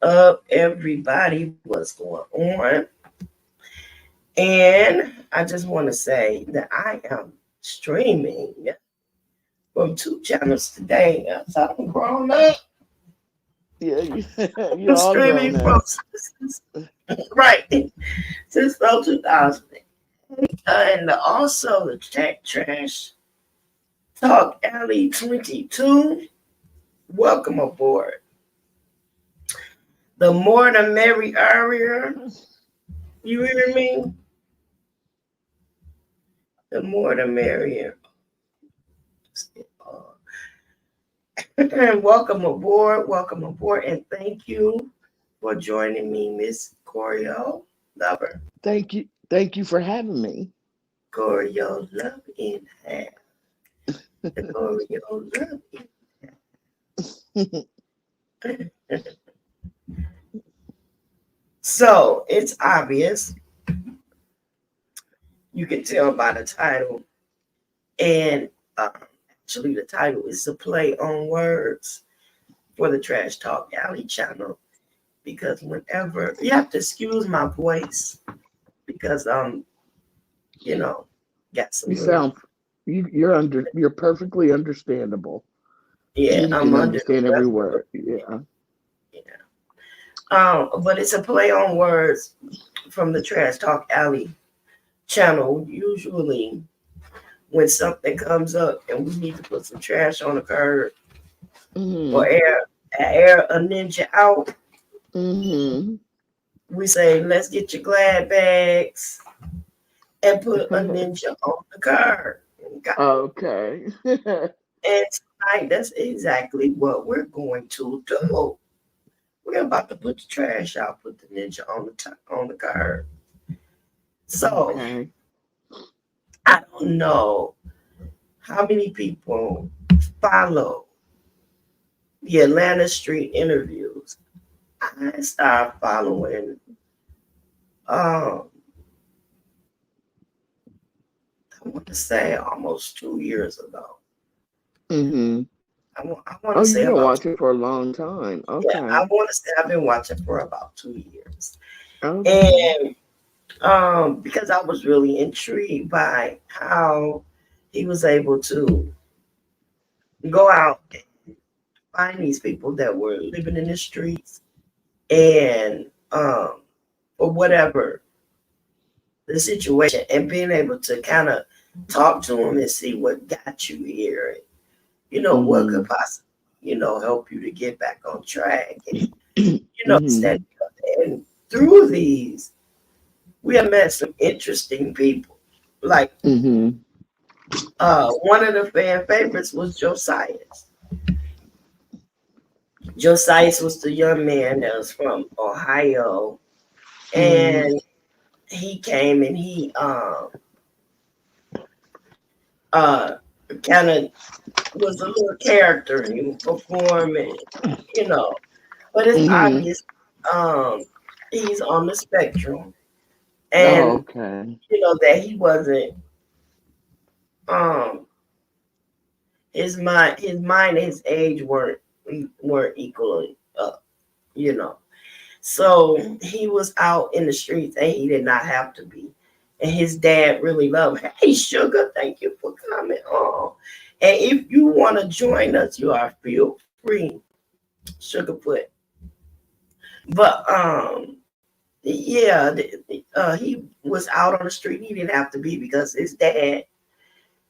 up, everybody? What's going on? And I just want to say that I am streaming from two channels today. So I'm grown up. Yeah, you're I'm all streaming grown from up. right Sis-Lo 2000. And also the Tech Trash Talk Alley 22. Welcome aboard. The more the merrier. You hear me? The more the merrier. Welcome aboard, and thank you for joining me, Miss Corio Lover. Thank you for having me. Corio Love in half. The Corio Love in half. So it's obvious. You can tell by the title, and actually, the title is a play on words for the Trash Talk Alley channel. Because whenever you have to excuse my voice, because you know, got some You little sound you're perfectly understandable. yeah, You I'm can under the understand every weather. word. Yeah. Yeah. But it's a play on words from the Trash Talk Alley channel. Usually, when something comes up and we need to put some trash on the curb or Mhm. air a ninja out, Mhm. we say, "Let's get your glad bags and put a ninja on the curb." Okay. And tonight, that's exactly what we're going to do. We're about to put the trash out, put the ninja on on the curb. So Okay. I don't know how many people follow the Atlanta Street interviews. I started following um I want to say almost 2 years ago. Mhm. I want to Oh, you've say been about watching for a long time. yeah, I Okay. want to say I've been watching for about 2 years. Okay. And because I was really intrigued by how he was able to go out and find these people that were living in the streets and or whatever the situation, and being able to kind of talk to them and see what got you here, and, what could Mhm. possibly help you to get back on track, and Mhm. steady. And through these we have met some interesting people. Like Mhm. one of the fan favorites was Josias. Josias was the young man that was from Ohio, Mhm. and he came and he uh kind of was a little character. He would perform and you know, but it's Mhm. obvious um he's on the spectrum, Oh, and okay. that he wasn't um his mind and his age weren't equally up, you know. So he was out in the streets and he did not have to be. And his dad really loved him. Hey, Sugar, thank you for coming on. And if you want to join us, you are feel free, Sugarfoot. But yeah, he was out on the street. He didn't have to be because his dad.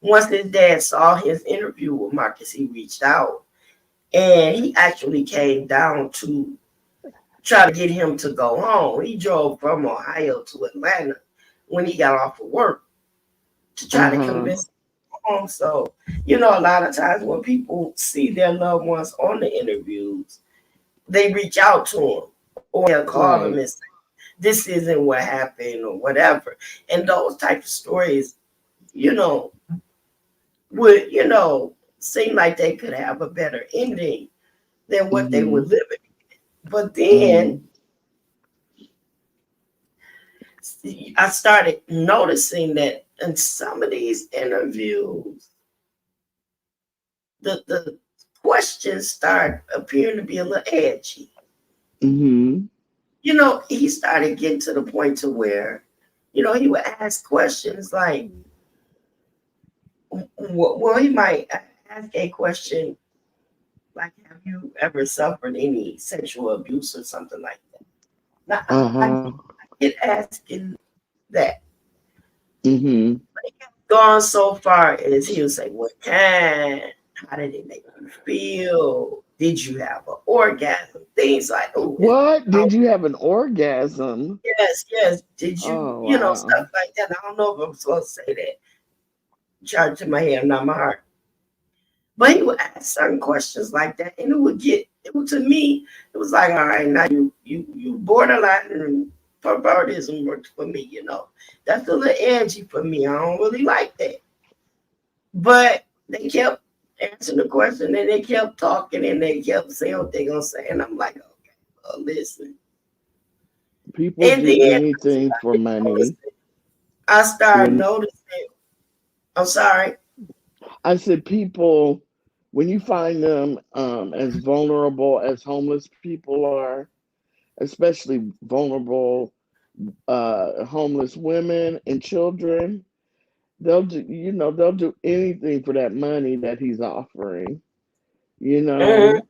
Once his dad saw his interview with Marcus, he reached out and he actually came down to try to get him to go home. He drove from Ohio to Atlanta when he got off of work to try to Uh-huh. convince him home. So, a lot of times when people see their loved ones on the interviews, they reach out to them or they'll call them Right. and say, this isn't what happened or whatever. And those type of stories, you know, would, seem like they could have a better ending than what they were Mhm. living. But then Mhm. I started noticing that in some of these interviews, the questions start appearing to be a little edgy. Mm-hmm. He started getting to the point to where, he would ask questions like, well, he might ask a question like, "Have you ever suffered any sexual abuse or something like that?" Now, Uh-huh. I get asking that. Mm-hmm. But he kept gone so far as he would say, "What kind? How did it make you feel? Did you have an orgasm?" Things like, "Oh, What? Did you have an orgasm? yes, yes. Did you, Oh, stuff wow. like that." I don't know if I'm supposed to say that. Charge to my head, not my heart. But he would ask certain questions like that, and to me, it was like, all right, now you borderline and pervertism worked for me. That's a little edgy for me. I don't really like that. But they kept answering the question, and they kept talking, and they kept saying what they gonna say, and I'm like, okay, well, listen. People And do then anything for money. I started When noticing. I'm sorry. I said people, when you find them as vulnerable as homeless people are, especially vulnerable homeless women and children, they'll do anything for that money that he's offering, you Mhm. know,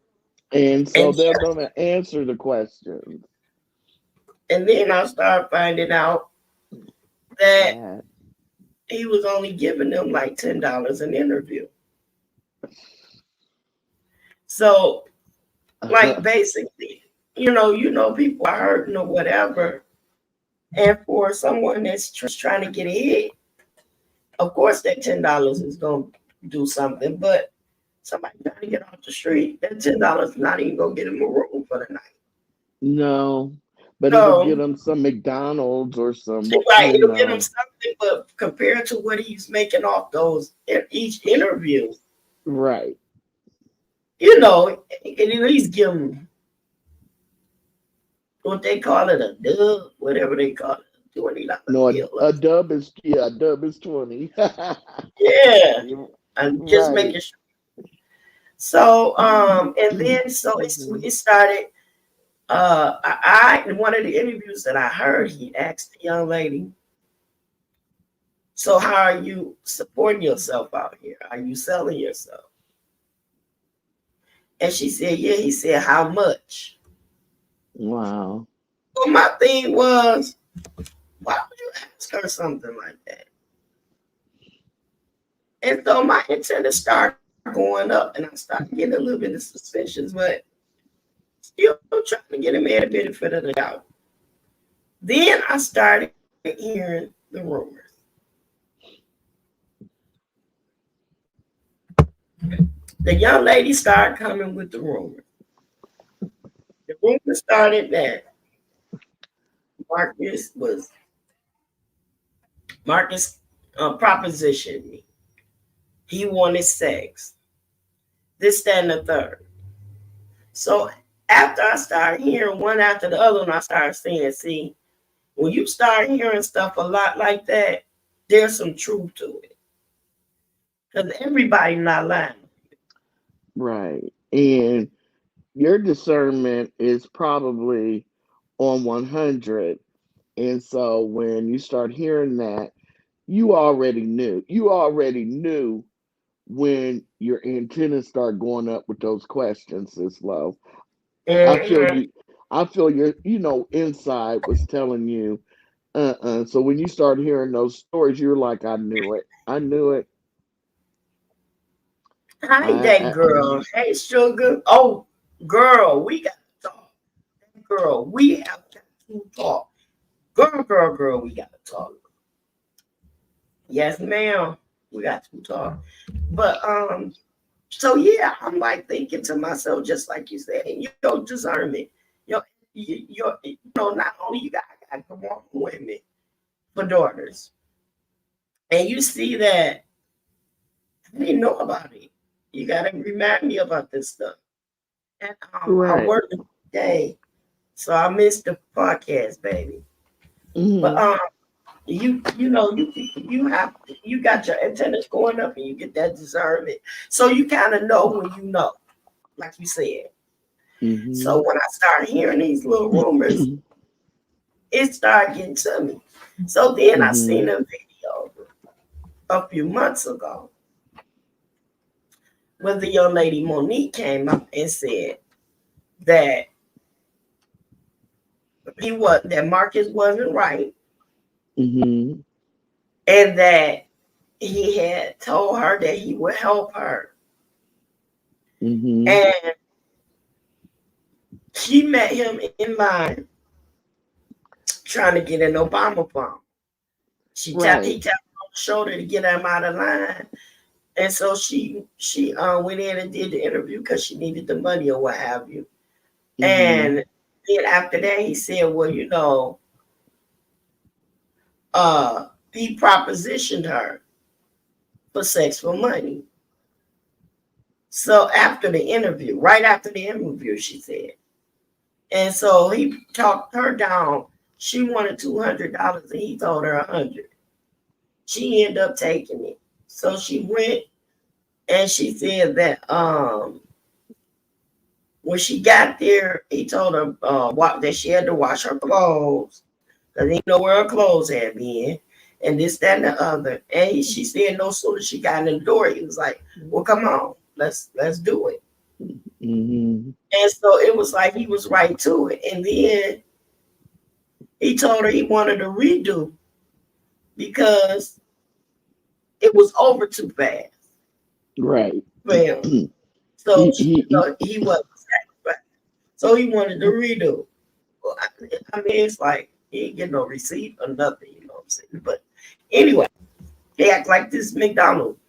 and so And they're gonna answer the questions. then I started finding out that That he was only giving them like $10 an interview. So, like, basically, people are hurting or whatever, and for someone that's trying to get ahead, of course that $10 is gonna do something. But somebody trying to get off the street, that $10 is not even gonna get him a room for the night. no, but it'll get So, them some McDonald's or some, right, it'll get him something, but compared to what he's making off those each interview, right. he can at least give him what they call it, a dub, whatever they call it, $20 No, bill. a dub is 20. Yeah, You're I'm just right. making sure. So, and then so Mhm. it started. I in one of the interviews that I heard, he asked the young lady, "So how are you supporting yourself out here? Are you selling yourself?" And she said, "Yeah." He said, "How much?" Wow. Well, my thing was, why would you ask her something like that? And so my antenna started going up, and I started getting a little bit of suspicions, but still trying to get a man the benefit of the doubt. Then I started hearing the rumors. The young lady started coming with the rumors. The rumor started that Marcus was Marcus propositioned me. He wanted sex. This, that, and the third. So after I started hearing one after the other, and I started saying, see, when you start hearing stuff a lot like that, there's some truth to it. Because everybody not lying. Right. And your discernment is probably on 100. And so when you start hearing that, you already knew. You already knew when your antennas start going up with those questions, Sis-Lo. I feel Mm-hmm. you. I feel your, inside was telling you, So when you start hearing those stories, you're like, I knew it. I knew it. Hi, that I girl. Hey, sugar. Oh, girl, we got to talk. Girl, we have to talk. Girl, we got to talk. Yes, ma'am. We got to talk. But so yeah, I'm like thinking to myself, just like you said, your discernment, your not only you got to want women for daughters, and you see that I didn't know about it. You got to remind me about this stuff. And I right. worked today, so I missed the podcast, baby. But Hmm. you got your antennas going up, and you get that discernment, so you kind of know when you know, like you said. So Mhm. when I started hearing these little rumors, it started getting to me. So then I seen Mhm. a video a few months ago where the young lady Monique came up and said that that Marcus wasn't right, Mhm. and that he had told her that he would help her. Mhm. And she met him in line trying to get an Obama phone. He Right. tapped her on the shoulder to get him out of line. And so she went in and did the interview because she needed the money or what have you. And Mhm. then after that, he said, "Well, he propositioned her for sex for money." So after the interview, right after the interview, she said, and so he talked her down. She wanted $200, and he told her 100. She ended up taking it. So she went and she said that when she got there, he told her that she had to wash her clothes because he didn't know where her clothes had been, and this, that, and the other. And she said no sooner she got in the door, he was like, "Well, come on, let's do it." Mhm. And so it was like he was right to it. And then he told her he wanted a redo because it was over too fast Right. for him. So he, he, he, he wasn't satisfied. So he wanted to redo. Well, I mean, it's like he didn't get no receipt or nothing, you know what I'm saying? But anyway, they act like this McDonald's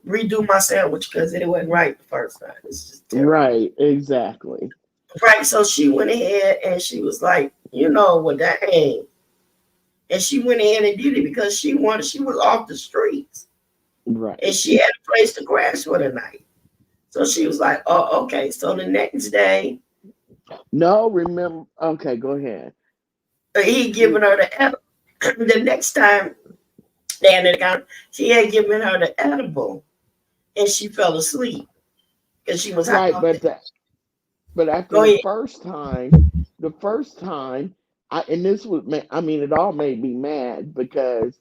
redo my sandwich because it wasn't right the first time. It's just terrible. right. Exactly. Right. So she went ahead and she was like, what that ain't. And she went ahead and did it because she was off the streets and Right. she had a place to crash for the night. So she was like, "Oh, okay." So the next day, No, remember. Okay, go ahead. he Re- given her the edible. The next time they had an account, she had given her the edible and she fell asleep because she was high right, off the. but after Go the ahead. first time, the first time, and this was, I mean, it all made me mad because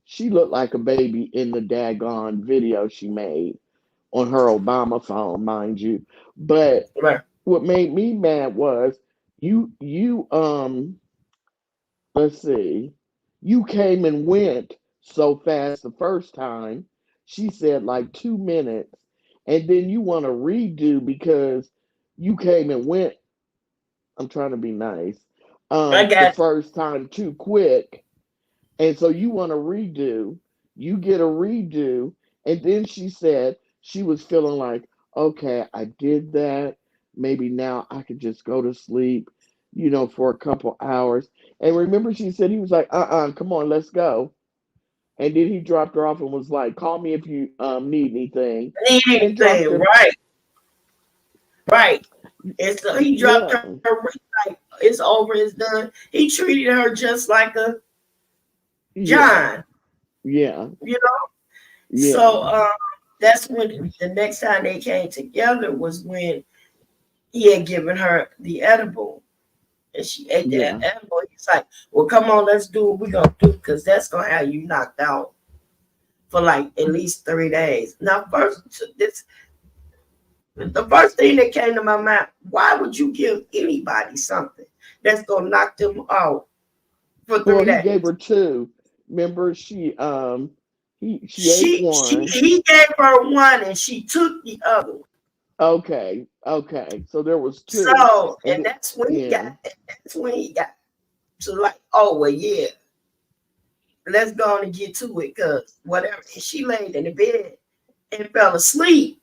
she looked like a baby in the daggone video she made on her Obama phone, mind you. But Right. what made me mad was you let's see, you came and went so fast the first time. She said like 2 minutes, and then you want to redo because you came and went. I'm trying to be nice. I The got first time too quick, and so you want to redo. You get a redo, and then she said she was feeling like, okay, I did that. Maybe now I could just go to sleep, for a couple hours. And remember, she said he was like, come on, let's go. And then he dropped her off and was like, call me if you need anything, need and dropped anything. her. Right. Right. And so he dropped Yeah, her like it's over, it's done. He treated her just like a yeah, John, yeah, you know. yeah, So that's when the next time they came together was when he had given her the edible, and she ate that yeah, edible. He's like, "Well, come on, let's do what we're gonna do, because that's gonna have you knocked out for like at least 3 days." Now, the first thing that came to my mind: why would you give anybody something that's gonna knock them out for Well, three he gave days? her two. Remember, she ate one. He gave her one, and she took the other one. Okay, okay. So there was two, So, and and yeah, that's when he got to like, oh well, yeah, let's go on and get to it, cause whatever. And she laid in the bed and fell asleep.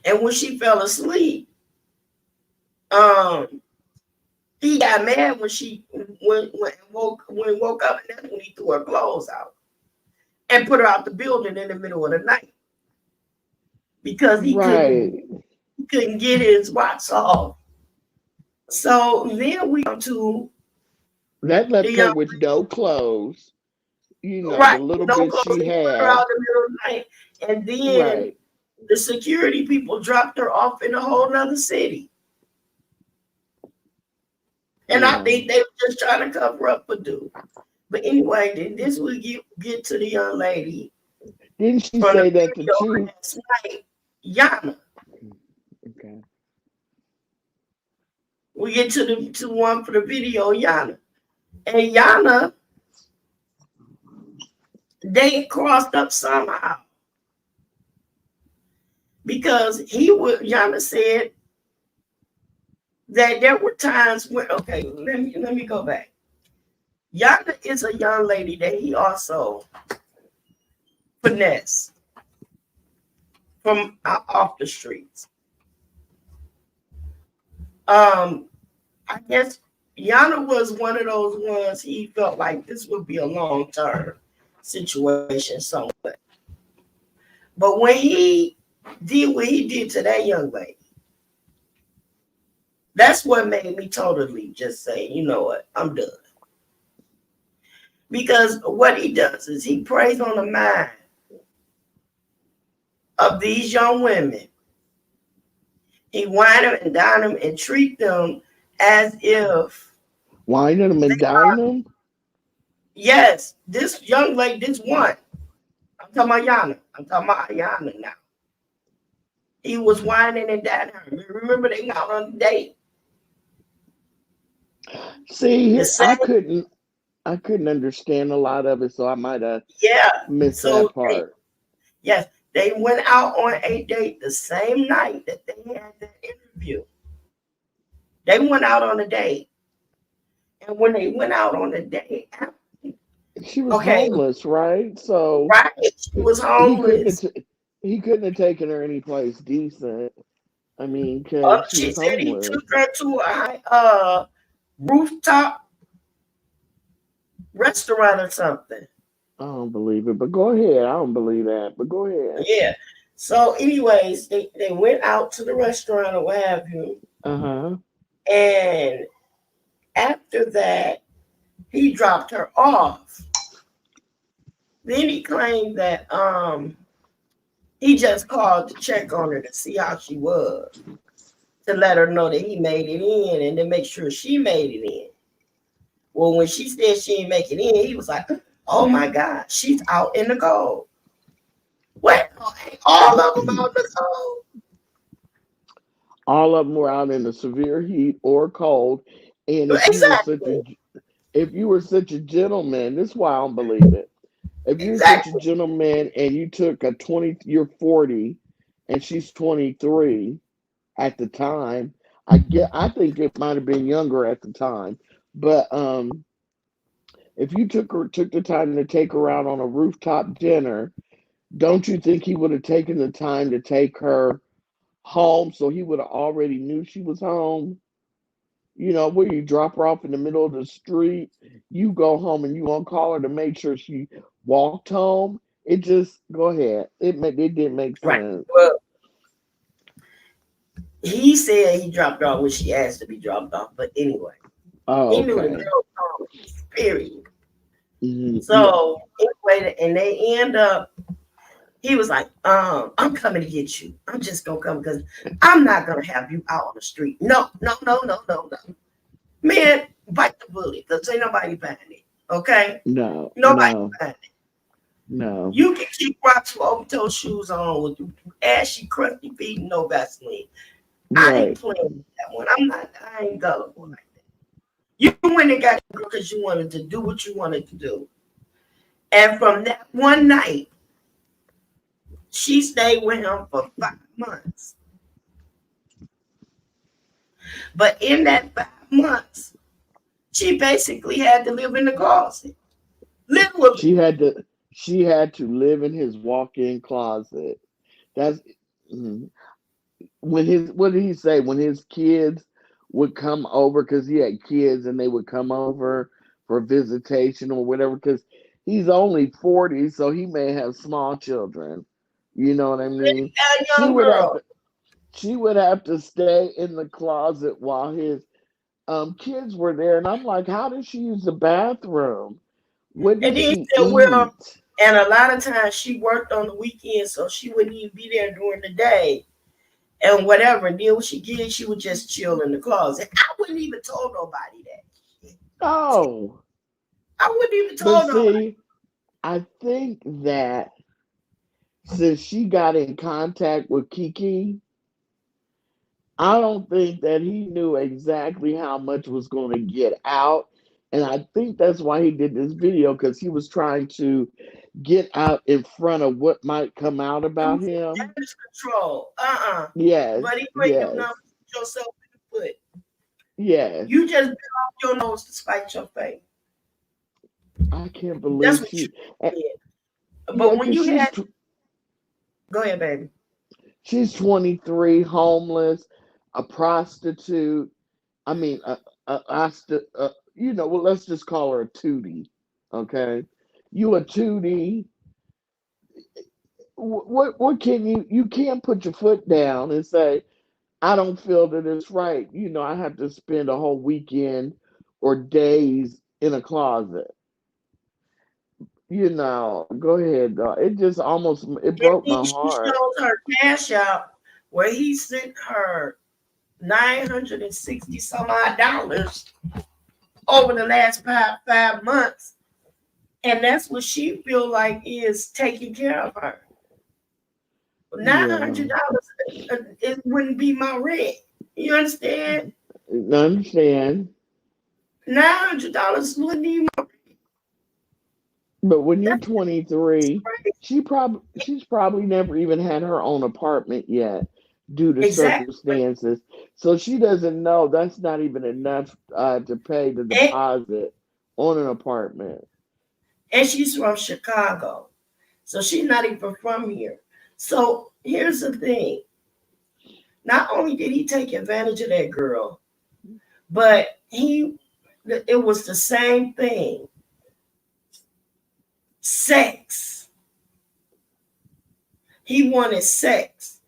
And when she fell asleep, um, he got mad when woke up, and that's when he threw her clothes out and put her out the building in the middle of the night because right. he couldn't get his watch off. So then we come to That the left her young with no clothes. The right, little no bit clothes. she He put her had. out in the middle of the night, and then Right. The security people dropped her off in a whole nother city. And I Yeah. think they were just trying to cover up for dude. But anyway, then this will get to the young lady Didn't she from the say that the video chief? last night, Yana. Okay. We get to one for the video, Yana. And Yana, they crossed up somehow. Because Yana said that there were times when, okay, let me go back. Yana is a young lady that he also finessed from off the streets. I guess Yana was one of those ones he felt like this would be a long term situation somewhat. But when he did what he did to that young lady, that's what made me totally just say, you know what, I'm done. Because what he does is he preys on the mind of these young women. He wine them and dine them and treat them as if, Wine them and dine them? yes, this young lady, this one, I'm talking about Yana. I'm talking about Yana now. He was whining and dining her. Remember they got on a date. See, The here same, I couldn't understand a lot of it, so I might have yeah. missed So that part. yes, they went out on a date the same night that they had that interview. They went out on a date. And when they went out on a date, She was okay, homeless, right? So right, she was he couldn't homeless. he couldn't have taken her anyplace decent. I mean, because she She was said he homeless. took her to a rooftop restaurant or something. I don't believe it, but go ahead. I don't believe that, but go ahead. Yeah. So, anyways, they went out to the restaurant or what have you. Uh huh. And after that, he dropped her off. Then he claimed that he just called to check on her to see how she was, to let her know that he made it in and to make sure she made it in. Well, when she said she didn't make it in, he was like, "Oh my God, she's out in the cold." What? Ain't all of them out in the cold? All of them were out in the severe heat or cold, and Exactly. if you were such a gentleman, this is why I don't believe it. If you're such a Exactly. gentleman and you took a 20, you're 40, and she's 23 at the time. I think it might have been younger at the time, but if you took the time to take her out on a rooftop dinner, don't you think he would have taken the time to take her home so he would have already knew she was home? You know, where you drop her off in the middle of the street, you go home and you won't call her to make sure she walked home. It just go ahead. It didn't make Right. sense. Well, he said he dropped off when she asked to be dropped off. But anyway, Oh, he knew the okay. girl home, period. Yeah. So anyway, and they end up, he was like, I'm coming to get you. I'm just gonna come because I'm not gonna have you out on the street. No, no, no, no, no, no. Man, bite the bullet, because ain't nobody buying it. Okay? No, Nobody no, buying it. no. You can keep rocks with open toe shoes on with ashy, crusty feet and no Vaseline. I ain't Right. playing with that one. I ain't gullible like that. You went and got your girl because you wanted to do what you wanted to do. And from that one night, she stayed with him for 5 months. But in that 5 months, she basically had to live in the closet. Literally. She had to she had to live in his walk-in closet. That's mhm. When his what did he say? When his kids would come over because he had kids and they would come over for visitation or whatever because he's only 40, so he may have small children. You know what I mean? That She young would have girl. to she would have to stay in the closet while his kids were there, and I'm like, how did she use the bathroom? What And did then he she said, well, eat? And a lot of times she worked on the weekend, so she wouldn't even be there during the day and whatever. And then when she did, she would just chill in the closet. I wouldn't even told nobody that. Oh, I wouldn't even but told nobody. see, I think that since she got in contact with Kiki, I don't think that he knew exactly how much was going to get out. And I think that's why he did this video because he was trying to get out in front of what might come out It about was him. damage control. Yes, But he ain't do yes, nothing with yourself in the foot. yes. You just bit off your nose to spite your face. I can't That's believe what you she, eh, did. yeah, But when because you had, go ahead, baby. she's 23, homeless, a prostitute. I mean, well, let's just call her a tootie. Okay, you a tootie. What can you can't put your foot down and say I don't feel that it's right. I have to spend a whole weekend or days in a closet. Go ahead, dog. It just almost it And broke then my she heart. shows her cash out where he sent her 960 some odd dollars over the last five months. And that's what she feel like is taking care of her. Yeah, $900 it wouldn't be my rent. You understand? I understand. $900 wouldn't be my But when you're that's 23, crazy. she's probably never even had her own apartment yet due to Exactly. circumstances. So she doesn't know that's not even enough to pay the And, deposit on an apartment. and she's from Chicago. So she's not even from here. So here's the thing. Not only did he take advantage of that girl, but it was the same thing. Sex. He wanted sex.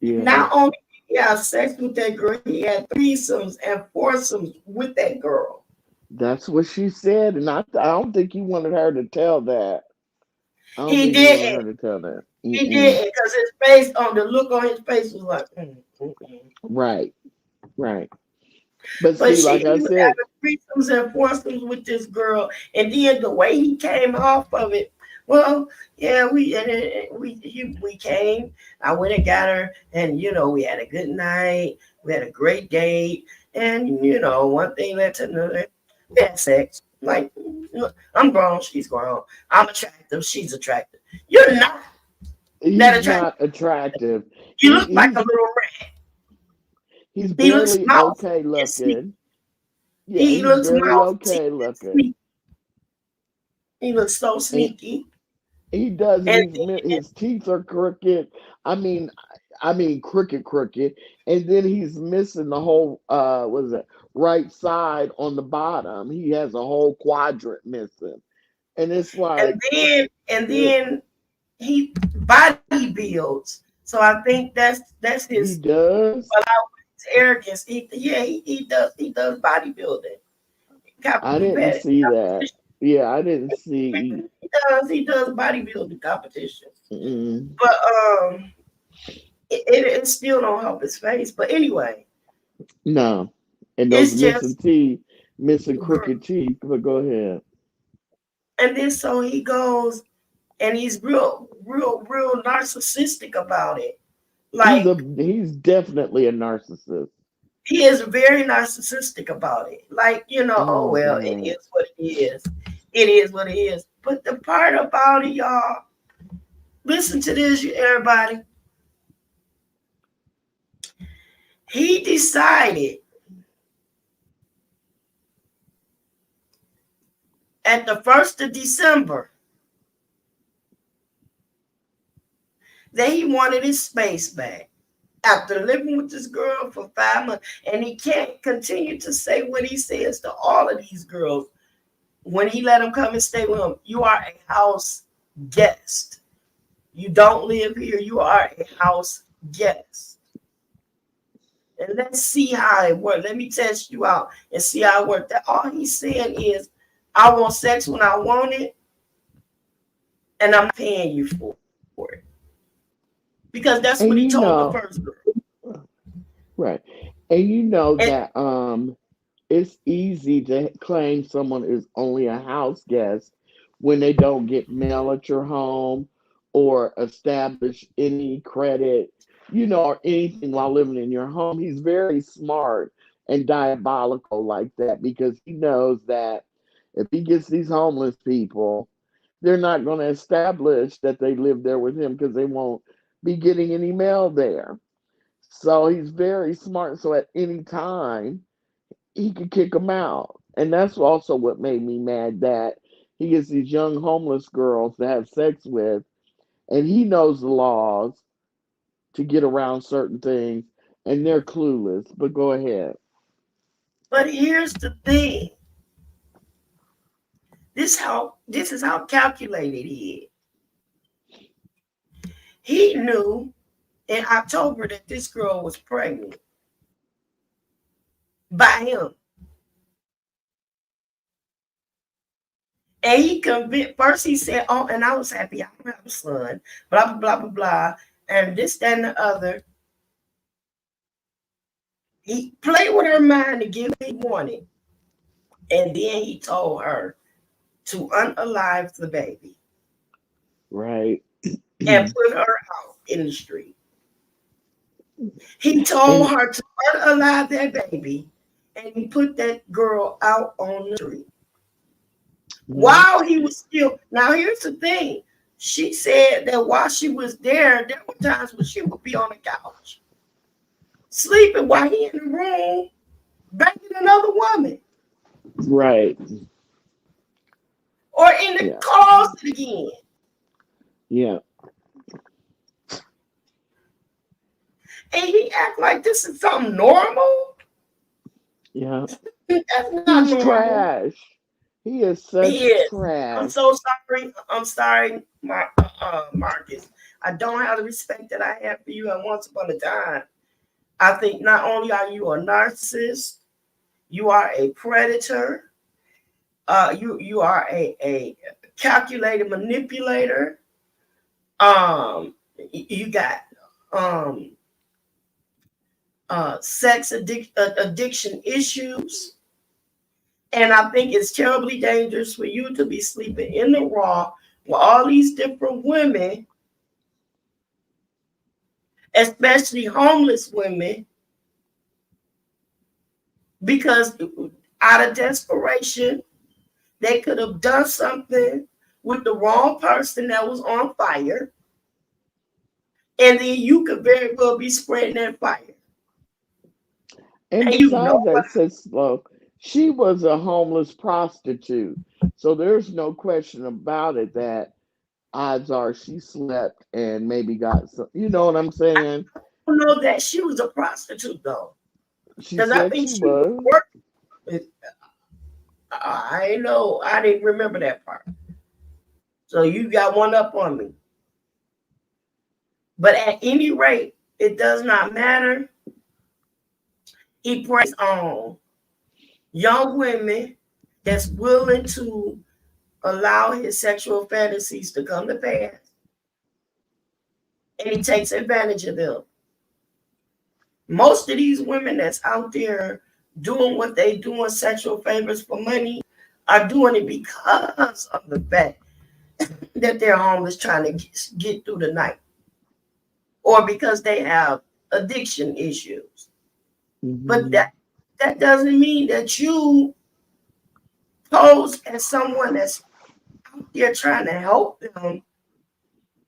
Yeah, Not only did he have sex with that girl, he had threesomes and foursomes with that girl. that's what she said, and I don't think he wanted her to tell that. I don't He think he wanted didn't. her to tell that. He Mm-mm. didn't because his face on the look on his face was like, Right, right. But But see, like I he was said, having threesomes and foursomes with this girl, and then the way he came off of it. Well, yeah, we came. I went and got her, and we had a good night. We had a great date, and one thing led to another. We had sex. Like, I'm grown, she's grown. I'm attractive, she's attractive. You're not that he's attractive. not attractive. You He, look like a he's little rat. he's He looks barely mouthy okay and sneaky. looking. Yeah, He he's looks barely mouthy okay and looking. sneaky. He looks so And sneaky. he does, and And his teeth are crooked. I mean, crooked, and then he's missing the whole what is it, right side on the bottom. He has a whole quadrant missing, and it's like and ugh, then he body builds. So I think that's he his does. arrogance. He does bodybuilding. I didn't see that. Competition. Yeah, I didn't see. He does bodybuilding competitions. Mm, But it still don't help his face. But anyway, no, and those it's missing just teeth, missing girl. crooked teeth. But go ahead. And then so he goes and he's real narcissistic about it. Like He's definitely a narcissist. he is very narcissistic about it. Like, oh Oh well, it God. is what it is. It is what it is. But the part about it, y'all, listen to this, everybody. He decided at the 1st of December that he wanted his space back after living with this girl for 5 months. And he can't continue to say what he says to all of these girls when he let them come and stay with him. You are a house guest. You don't live here. You are a house guest. And let's see how it works. Let me test you out and see how it works. That all he's saying is, I want sex when I want it, and I'm paying you for it. Because that's what he And told you the first know, girl. right. And you know And that it's easy to claim someone is only a house guest when they don't get mail at your home or establish any credit, or anything while living in your home. He's very smart and diabolical like that because he knows that if he gets these homeless people, they're not going to establish that they live there with him because they won't be getting any mail there. So he's very smart. So at any time, he could kick them out. And that's also what made me mad that he gets these young homeless girls to have sex with, and he knows the laws to get around certain things, and they're clueless. But go ahead. but here's the thing. This is how calculated he is. He knew in October that this girl was pregnant by him. And he convinced first he said, "Oh, and I was happy I don't have a son, blah blah blah blah blah." And this, that, and the other. He played with her mind to get what he wanted. And then he told her to unalive the baby Right. and And put her out in the street. He told her to unalive that baby and he put that girl out on the street. mhm, While he was still, now here's the thing. She said that while she was there were times when she would be on the couch, sleeping while he in the room, banging another woman, right. or in the Yeah. closet again. Yeah. And he act like this is something normal. Yeah. That's not He's normal. trash. He is He such is. I'm trash. so sorry. I'm sorry, Marcus. I don't have the respect that I had for you at once upon a time. I think not only are you a narcissist, you are a predator. You are a calculated manipulator. You got um addiction issues. And I think it's terribly dangerous for you to be sleeping in the raw with all these different women, especially homeless women, because out of desperation, they could have done something with the wrong person that was on fire. And then you could very well be spreading that fire. And And you know besides that, Sis-Lo, she was a homeless prostitute. So there's no question about it that odds are she slept and maybe got some, you know what I'm saying? I don't know that she was a prostitute though. She Because I said think she she was was. working. I know. I didn't remember that part. So you got one up on me. But at any rate, it does not matter. He preys on young women that's willing to allow his sexual fantasies to come to pass. And he takes advantage of them. Most of these women that's out there doing what they doing sexual favors for money are doing it because of the fact that they're homeless trying to get through the night or because they have addiction issues. But Hmm. that doesn't mean that you pose as someone that's out there trying to help them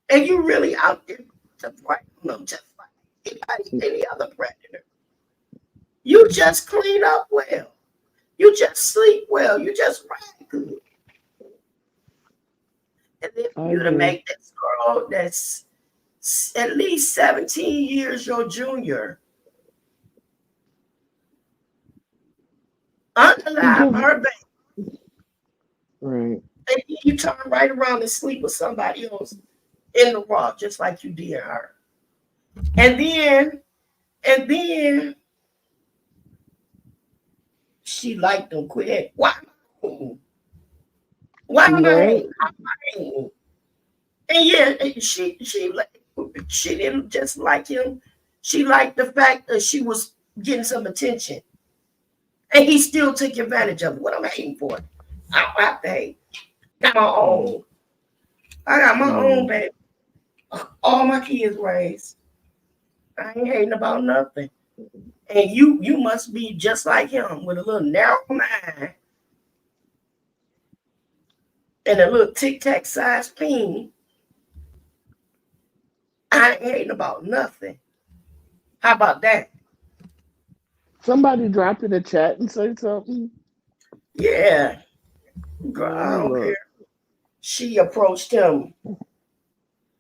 and you really out there to prey on them just like any other predator. You just clean up well. You just sleep well. You just ride good. And then I for you to agree. make this girl that's at least 17 years your junior unalive Because, her baby, right. and you turn right around and sleep with somebody else in the raw, just like you did her. And then she liked them quick. Why? Why am I Right. hating? And yeah, she didn't just like him. She liked the fact that she was getting some attention, and he still took advantage of it. What am I hating for? I don't have to hate. I got my Mm, own. I got my own mm. baby. All my kids raised. I ain't hating about nothing. And you must be just like him with a little narrow mind and a little tic tac size peen. I ain't hating about nothing. How about that? Somebody dropped in the chat and say something. Yeah, girl, Let I me don't care. look. She approached him.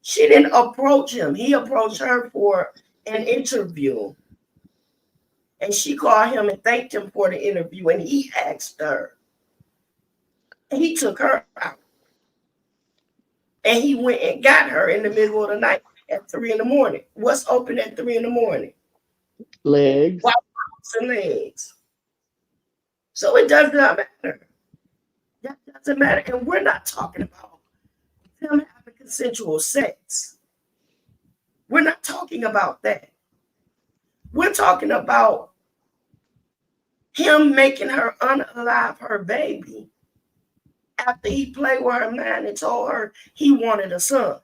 She didn't approach him. He approached her for an interview. And she called him and thanked him for the interview. And he asked her. And he took her out. And he went and got her in the middle of the night at 3 in the morning. What's open at 3 in the morning? Legs. White and legs. So it does not matter. That doesn't matter. And we're not talking about him having consensual sex. We're not talking about that. We're talking about him making her unalive her baby after he played with her mind and told her he wanted a son.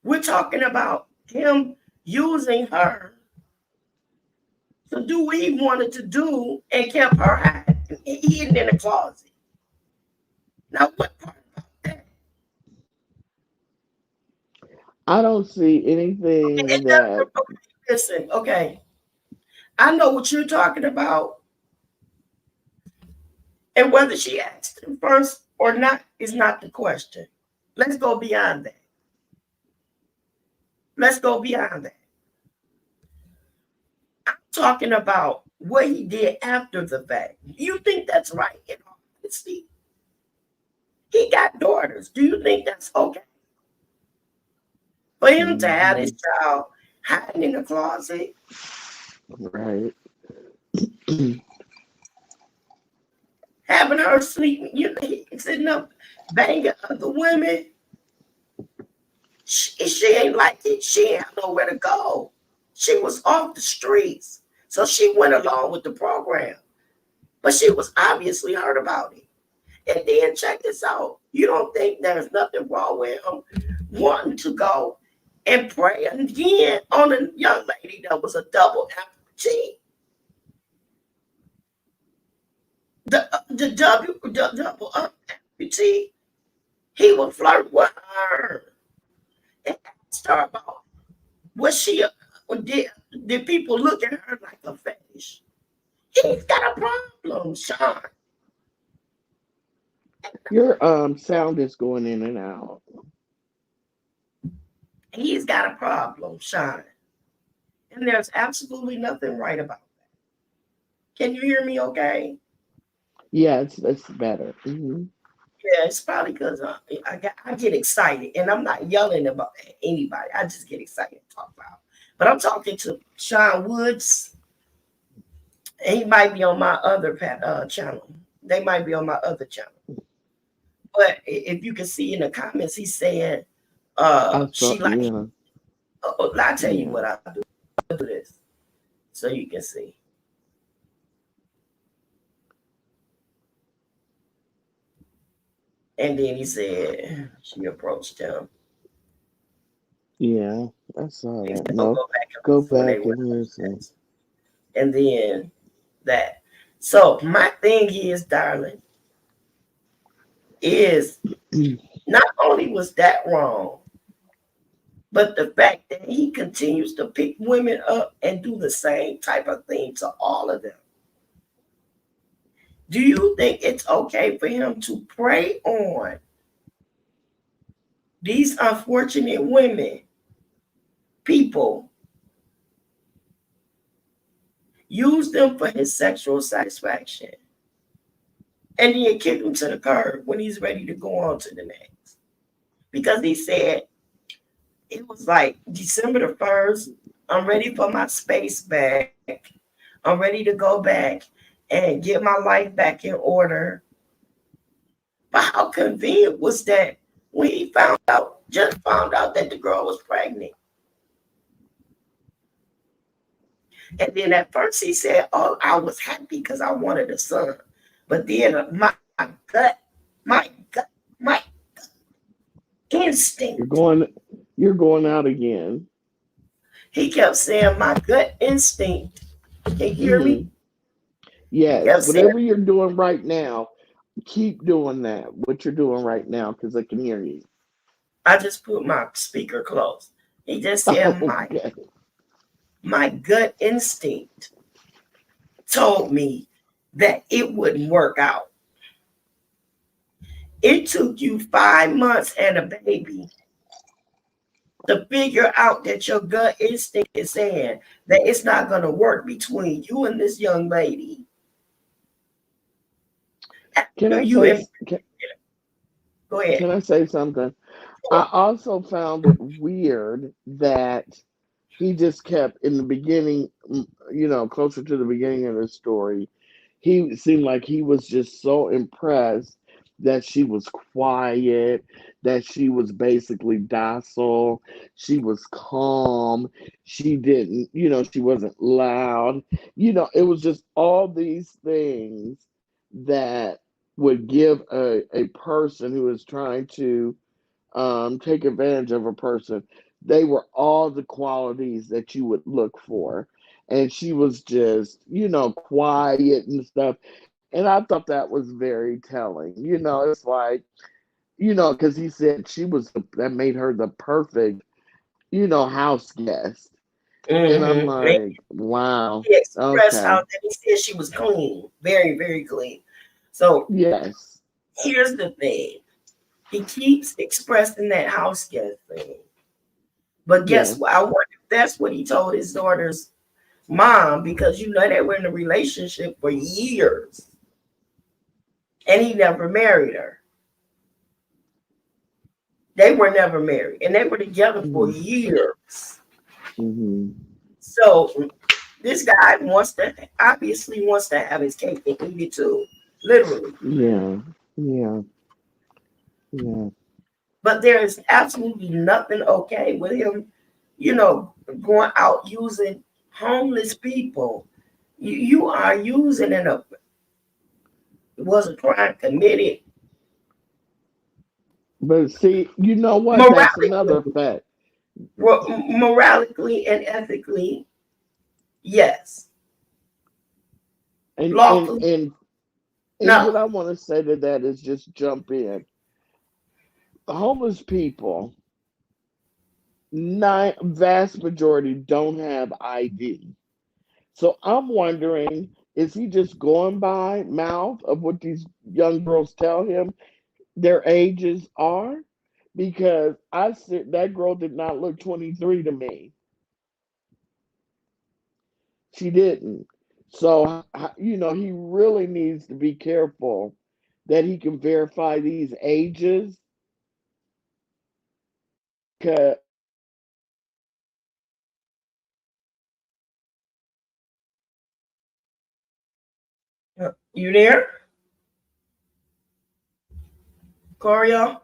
We're talking about him using her to do what he wanted to do and kept her hidden in a closet. Now, what part about that? I don't see anything It that. doesn't, okay, listen, okay. I know what you're talking about, and whether she asked him first or not is not the question. Let's go beyond that. Let's go beyond that. I'm talking about what he did after the fact. You think that's right? In all honesty, he got daughters. Do you think that's okay for him to have his Mhm. child hiding in the closet, Right. having her sleeping, sitting up banging other women? She ain't like it. She ain't have nowhere to go. She was off the streets, so she went along with the program. But she was obviously hurt about it. And then check this out. You don't think there's nothing wrong with him wanting to go and pray again on a young lady that was a double amputee? The double amputee, he would flirt with her and asked her about what she did. Did people look at her like a fetish? He's got a problem, Sean. Your sound is going in and out. He's got a problem, Sean. And there's absolutely nothing right about it. Can you hear me okay? Yeah, it's better. Hmm. Yeah, it's probably because I get excited and I'm not yelling about anybody. I just get excited to talk about. But I'm talking to Sean Woods, and he might be on my other channel. They might be on my other channel. But if you can see in the comments, he's saying, I saw. she like, Yeah. I'll tell you Yeah. what I do this so you can see. And then he said, she approached him. Yeah. I saw He that. said, oh, No. go back and Go listen when they back went and listen. upstairs. And then that. So my thing is, darling, is not only was that wrong, but the fact that he continues to pick women up and do the same type of thing to all of them. Do you think it's okay for him to prey on these unfortunate women, people, use them for his sexual satisfaction, and then kick him to the curb when he's ready to go on to the next? Because he said it was like December the 1st, I'm ready for my space back. I'm ready to go back and get my life back in order. But how convenient was that when he just found out that the girl was pregnant? And then at first he said, "Oh, I was happy because I wanted a son." But then my gut, my You're instinct, going you're going out again. he kept saying, my gut instinct. Can you hear Hmm. me? He Yes, kept saying, whatever you're doing right now, keep doing that. What you're doing right now, because I can hear you. I just put my speaker close. He just said, Okay. my gut instinct told me that it wouldn't work out. It took you 5 months and a baby to figure out that your gut instinct is saying that it's not going to work between you and this young lady. Can After I you, say go ahead. can I say something? I also found it weird that he just kept in the beginning, closer to the beginning of the story, he seemed like he was just so impressed that she was quiet, that she was basically docile, she was calm, she didn't, she wasn't loud. It was just all these things that would give a person who is trying to take advantage of a person. They were all the qualities that you would look for. And she was just, quiet and stuff. And I thought that was very telling. It's like, because he said that made her the perfect, house guest. And I'm Mm-hmm. like, wow, He expressed how okay, that he said she was clean, very, very clean. So yes, here's the thing. He keeps expressing that house guest thing. But guess yes. what? I wonder if that's what he told his daughter's mom, because they were in a relationship for years and he never married her. They were never married and they were together for Hmm. years. Hmm. So this guy obviously wants to have his cake and eat it too, literally. Yeah, yeah, yeah. But there is absolutely nothing okay with him, going out using homeless people. You are using was a crime committed But see, you know what? That's another morally, fact. morally and ethically, yes. And and Lawfully, and and no. what I want to say to that is just jump in. Homeless people, vast majority don't have ID. So I'm wondering, is he just going by mouth of what these young girls tell him their ages are? Because I said that girl did not look 23 to me. She didn't. So, he really needs to be careful that he can verify these ages. 'Cause You there, Corio?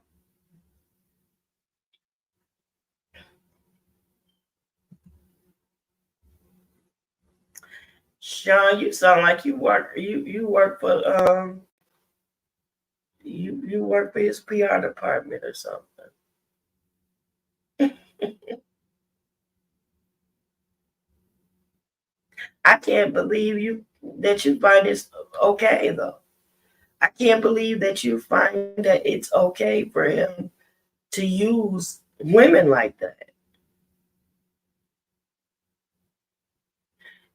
Sean, you sound like you work for you work for his PR department or something. I can't believe that you find this okay though. I can't believe that you find that it's okay for him to use women like that.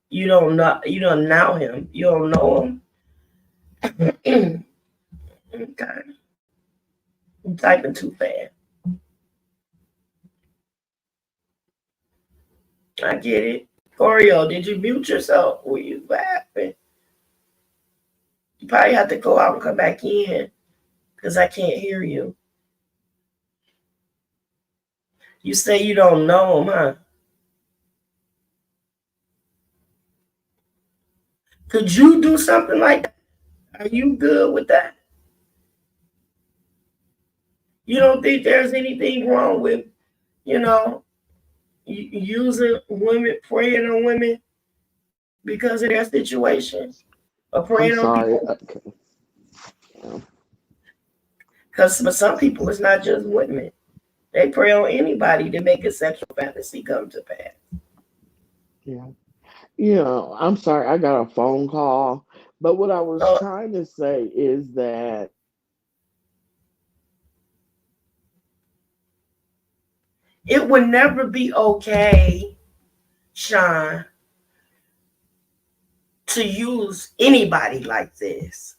You don't know him. You don't know him. Okay. I'm typing too fast. I get it. Corio, did you mute yourself? Were you laughing? You probably have to go out and come back in because I can't hear you. You say you don't know him, huh? Could you do something like that? Are you good with that? You don't think there's anything wrong with, you know, using women, preying on women because of their situation, or preying I'm on people? sorry. Okay. Yeah. Because for some people, it's not just women. They prey on anybody to make a sexual fantasy come to pass. Yeah. I'm sorry. I got a phone call, but what I was So trying to say is that it would never be okay, Sean, to use anybody like this.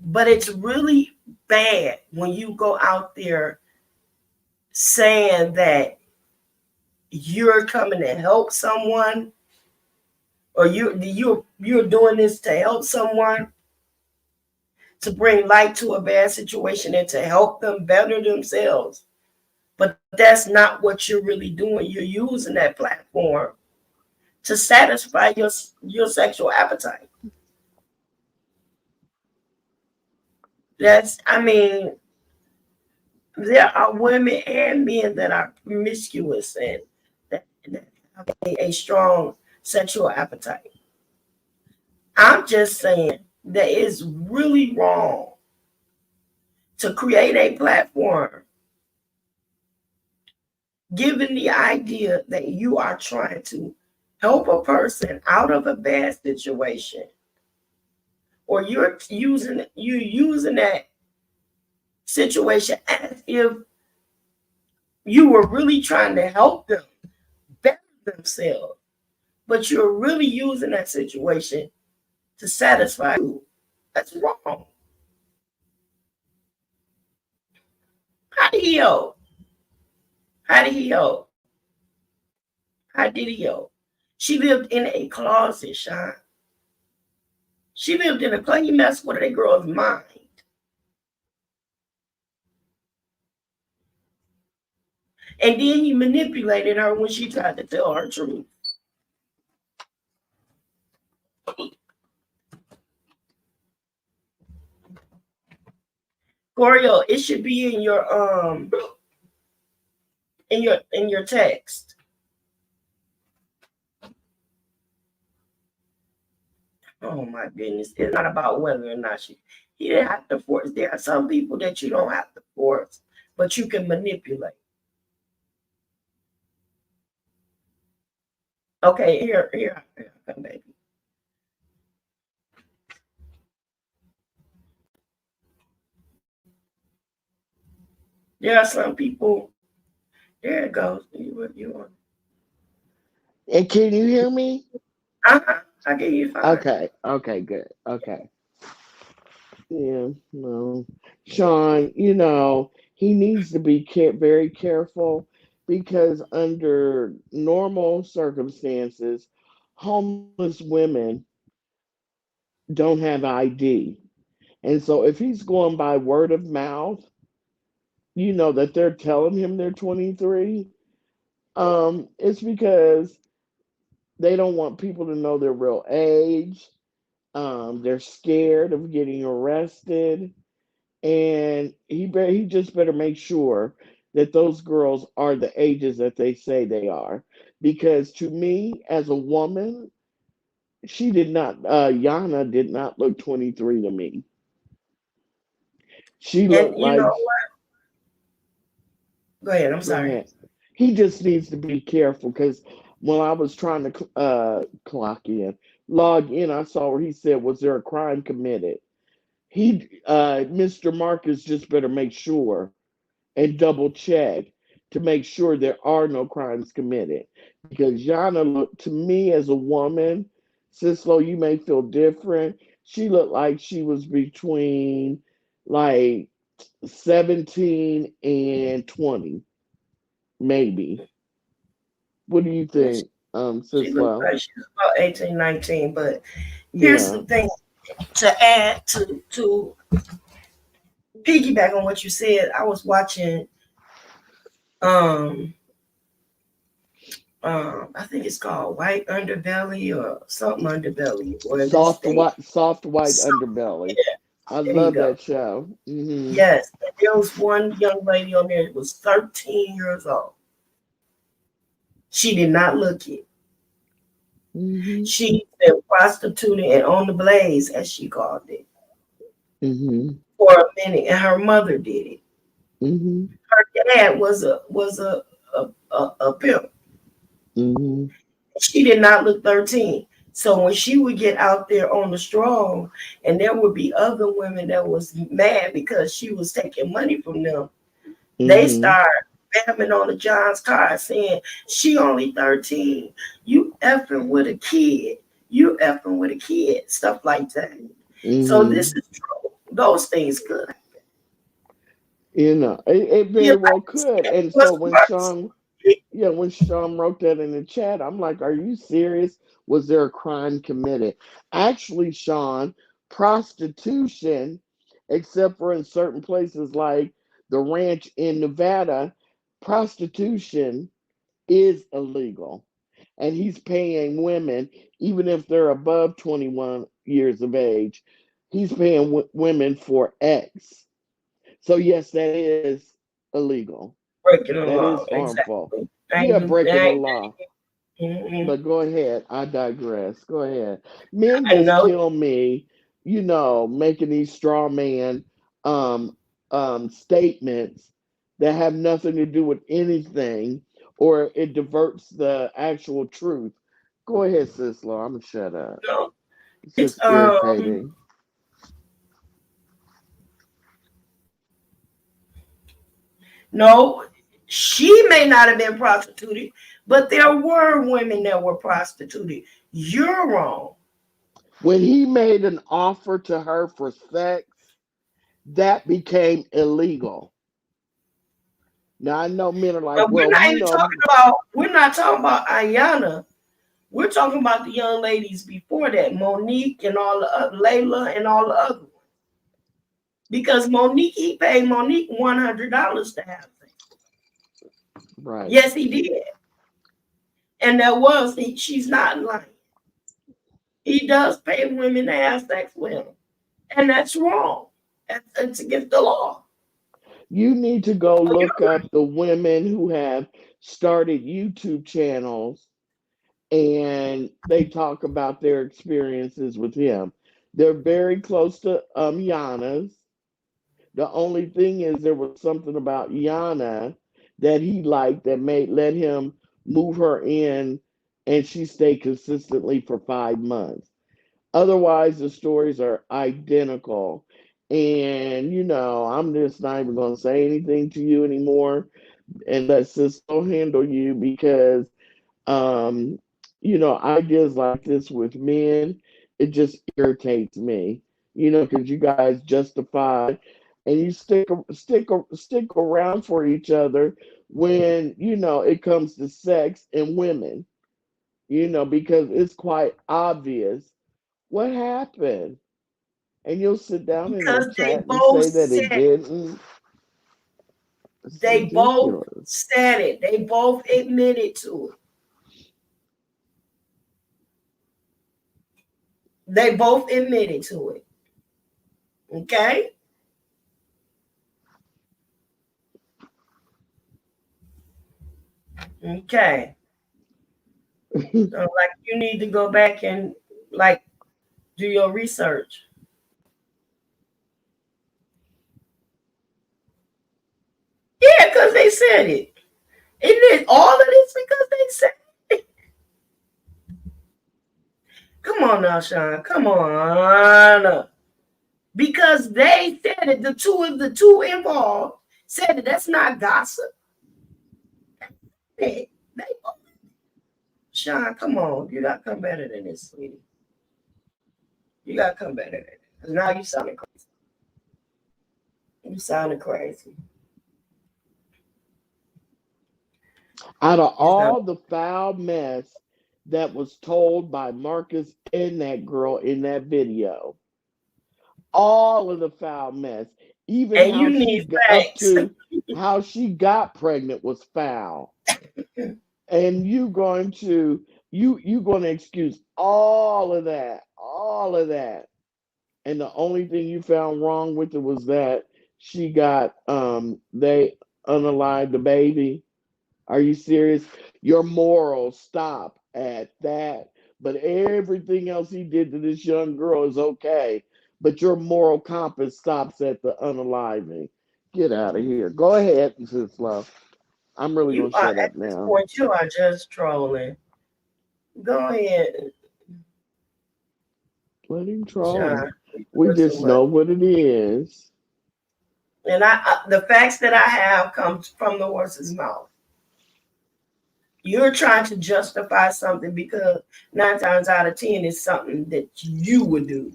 But it's really bad when you go out there saying that you're coming to help someone, or you're doing this to help someone, to bring light to a bad situation and to help them better themselves. But that's not what you're really doing. You're using that platform to satisfy your sexual appetite. That's, I mean, there are women and men that are promiscuous and that have a strong sexual appetite. I'm just saying that it's really wrong to create a platform given the idea that you are trying to help a person out of a bad situation, or you're using that situation as if you were really trying to help them better themselves, but you're really using that situation to satisfy you. That's wrong. How did he help? How did he help? How did he help? She lived in a closet, Sean. She lived in a closet. He messed with a girl's mind. And then he manipulated her when she tried to tell her truth. Corio, it should be in your text. Oh my goodness. It's not about whether or not he didn't have to force. There are some people that you don't have to force, but you can manipulate. Okay, here, come baby. There are some people. There it goes. You want? and can you hear me? I give you five. Okay. Okay, good. Okay. Yeah, no. Sean, he needs to be very careful because under normal circumstances, homeless women don't have ID. And so if he's going by word of mouth, that they're telling him they're 23, it's because they don't want people to know their real age. They're scared of getting arrested, and he just better make sure that those girls are the ages that they say they are. Because to me, as a woman, she did not. Yana did not look 23 to me. She And looked you know like. what? Go ahead. I'm Go sorry. ahead. He just needs to be careful because when I was trying to log in, I saw where he said, "Was there a crime committed?" Mr. Marcus just better make sure and double check to make sure there are no crimes committed. Because Yana looked to me as a woman, Sis-Lo, you may feel different. She looked like she was between like 17 and 20, maybe. What do you think, She looked Sis-Lo? like she was about 18, 19. But here's Yeah. the thing, to add to piggyback on what you said. I was watching um I think it's called White Underbelly or something Underbelly, where this thing Soft white underbelly. I There you love go. that show. Mm-hmm. Yes, and there was one young lady on there that was 13 years old. She did not look it. Mm-hmm. She been prostituting and on the blaze, as she called it, Mm-hmm. for a minute, and her mother did it. Mm-hmm. Her dad was a pimp. Mm-hmm. She did not look 13. So when she would get out there on the strong, and there would be other women that was mad because she was taking money from them, they Mm-hmm. start bamming on the John's car saying, she only 13. You effing with a kid. You effing with a kid. Stuff like that. So this Mm-hmm. is true. Those things could. It You very well could. like And so what's when worse? Sean, yeah, when Sean wrote that in the chat, I'm like, are you serious? Was there a crime committed? Actually, Sean, prostitution, except for in certain places like the ranch in Nevada, prostitution is illegal. And he's paying women, even if they're above 21 years of age, he's paying women for X. So, yes, that is illegal. Breaking the That is law. harmful. Exactly. Yeah, breaking the I law. mm-mm. But go ahead. I digress. Go ahead. Men I just know kill me, making these straw man um, statements that have nothing to do with anything, or it diverts the actual truth. Go ahead, Sis-Lo. I'm gonna shut up. no. It's It's just irritating. no, she may not have been prostituted, but there were women that were prostituted. You're wrong. When he made an offer to her for sex, that became illegal. Now I know men are like, But we're well, not even talking about Ayana. We're talking about the young ladies before that, Monique and all the other, Layla and all the other ones. Because Monique, he paid Monique $100 to have sex. right. Yes, he did. And she's not lying. He does pay women to have sex with him. And that's wrong. It's against the law. You need to go So look you're up the women who have started YouTube channels and they talk about their experiences with him. They're very close to Yana's. The only thing is there was something about Yana that he liked that made let him move her in and she stayed consistently for 5 months. Otherwise, the stories are identical. And, I'm just not even going to say anything to you anymore and let Cisco handle you because, um, ideas like this with men, it just irritates me, because you guys justify and you stick around for each other when, it comes to sex and women, because it's quite obvious what happened? And you'll sit down in the because chat and say that it didn't. It's they both ridiculous. said it. They both admitted to it. They both admitted to it. Okay? Okay. So like you need to go back and like do your research. Yeah, because they said it. It is all of this because they said it. Come on now, Sean. Come on. Because they said it. The two involved said it. That's not gossip. They Sean, come on. You gotta come better than this, sweetie. You gotta come better than this. Because now you sounding crazy. You sounding crazy. Out of You sound all the foul mess that was told by Marcus and that girl in that video, all of the foul mess, even and how you she need got up facts. to how she got pregnant was foul. And you going to excuse all of that, and the only thing you found wrong with it was that she got they unalived the baby. Are you serious? Your morals stop at that. But everything else he did to this young girl is okay. But your moral compass stops at the unaliving. Get out of here. Go ahead, Sis-Lo. I'm really You gonna are shut at up this now. point, you are just trolling. Go ahead, Let him troll. Sean. You're We doing too just much. know what it is. And the facts that I have come from the horse's mouth. You're trying to justify something because 9 times out of 10 is something that you would do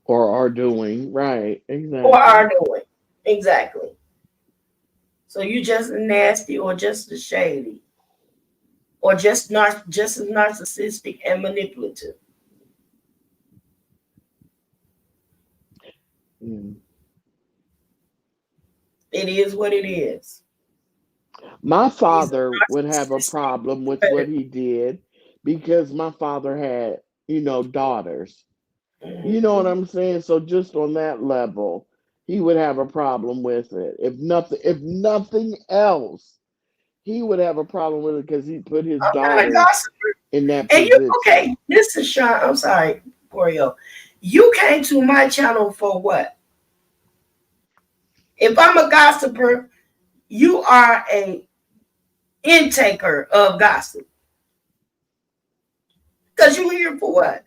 Or are doing. Right. or are Exactly. doing. Exactly. So you just nasty or just as shady or just as narcissistic and manipulative. Mm. It is what it is. My He's a father would have a narcissistic problem with what predator. he did because my father had, daughters. You know what Mhm. I'm saying? So just on that level, he would have a problem with it. If nothing else, he would have a problem with it because he put his I'm not a daughters gossiper. in that And you position. okay? This is Sean. I'm sorry, Oreo. You came to my channel for what? If I'm a gossiper, you are a intaker of gossip. Because you here for what?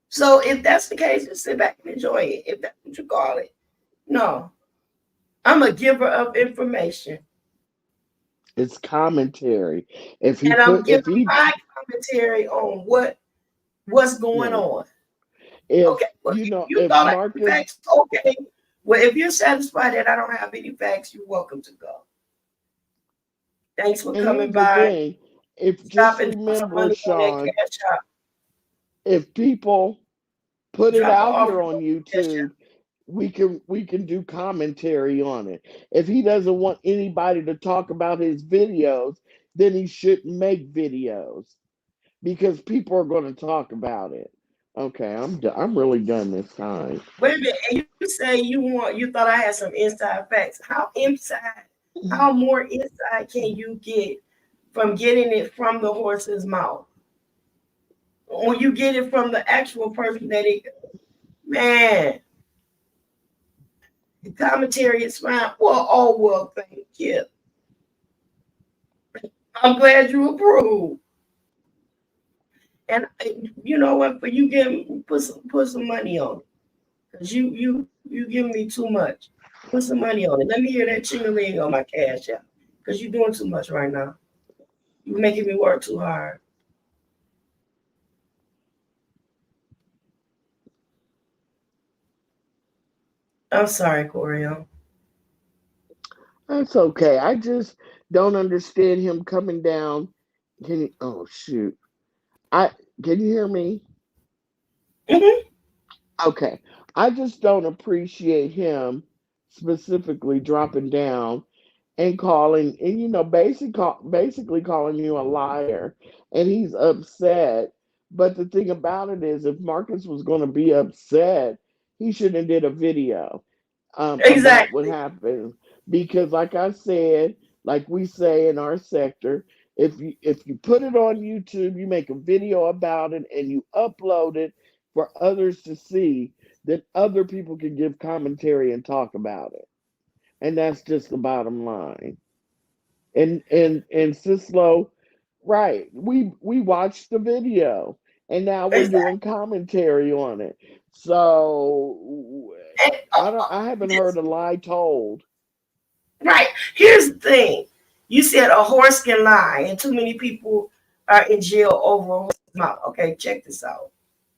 So if that's the case, just sit back and enjoy it. If that's what you call it. No. I'm a giver of information. It's commentary. If he And I'm put, giving if he, my commentary on what's going right, on. if Okay. Well, if you if thought I had Marcus, facts, okay. Well, if you're satisfied that I don't have any facts, you're welcome to go. Thanks for and coming here's the by. thing, if Drop just and drop some remember, money on that Sean, cash out. if people put it Drop an out here offering on on the cash YouTube, we can do commentary on it. If he doesn't want anybody to talk about his videos, then he shouldn't make videos because people are going to talk about it. Okay, I'm really done this time. Wait a minute, and you say you thought I had some inside facts. How inside, how more inside can you get from getting it from the horse's mouth? When you get it from the actual person that it man, the commentary is fine. Well, oh well, thank you. I'm glad you approve. And you know what? For you give put some money on it. Cause you give me too much. Put some money on it. Let me hear that ching-a-ling on my cash app. Cause you're doing too much right now. You're making me work too hard. I'm sorry, Corio. That's okay. I just don't understand him coming down. Can you, oh shoot. I can you hear me? Hmm. Okay. I just don't appreciate him specifically dropping down and calling and basically calling you a liar, and he's upset. But the thing about it is, if Marcus was going to be upset, he should have did a video about what Exactly. happened, because like I said, like we say in our sector, if you put it on YouTube, you make a video about it and you upload it for others to see, then other people can give commentary and talk about it, and that's just the bottom line. And Sis-Lo, right? We watched the video, and now we're Exactly. doing commentary on it. So And, I haven't heard a lie told. right. Here's the thing. You said a horse can lie, and too many people are in jail over a horse's mouth. Okay, check this out.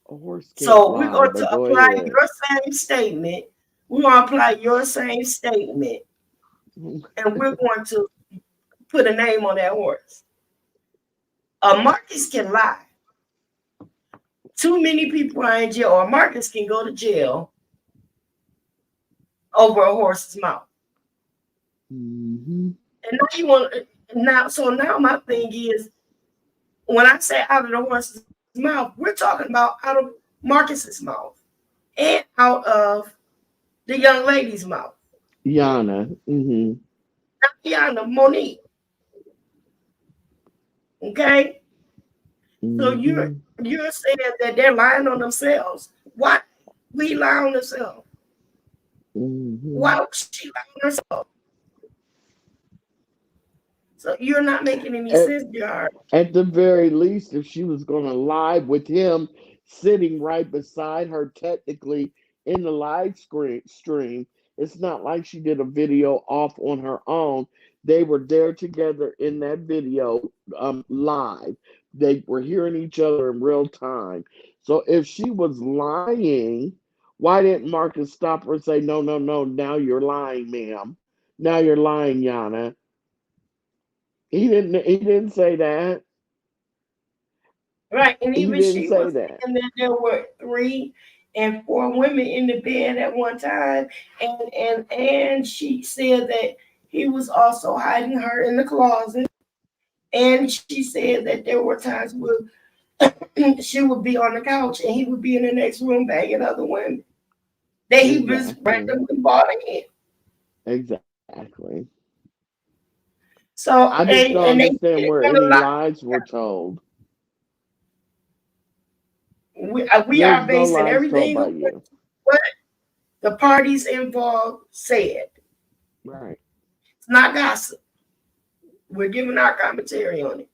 A horse can't So we're lie, going but to go apply ahead. your same statement. We're going to apply your same statement, and we're going to put a name on that horse. A Marcus can lie. Too many people are in jail, or Marcus can go to jail over a horse's mouth. Hmm. And now you want now. So now my thing is, when I say out of the horse's mouth, mouth. We're talking about out of Marcus's mouth and out of the young lady's mouth. Yana. Mm-hmm. Yana, Monique. Okay, so Mm-hmm. you're saying that they're lying on themselves. Why we lie on themselves? Mm-hmm. Why would she lie on herself? So you're not making any sense, Jar. At the very least, if she was going to live with him sitting right beside her, technically in the stream, it's not like she did a video off on her own. They were there together in that video live. They were hearing each other in real time. So if she was lying, why didn't Marcus stop her and say, no, no, no, now you're lying, ma'am. Now you're lying, Yana. He didn't say that. Right, and He even didn't she say was that. saying that there were 3 and 4 women in the bed at one time, and she said that he was also hiding her in the closet, and she said that there were times where she would be on the couch and he would be in the next room banging other women that he was Exactly. randomly bought in. Exactly. So I just don't and they understand did where it on any a lot. lies were told. We There's are no basing lies told everything by on you. what the parties involved said. Right. It's not gossip. We're giving our commentary on it.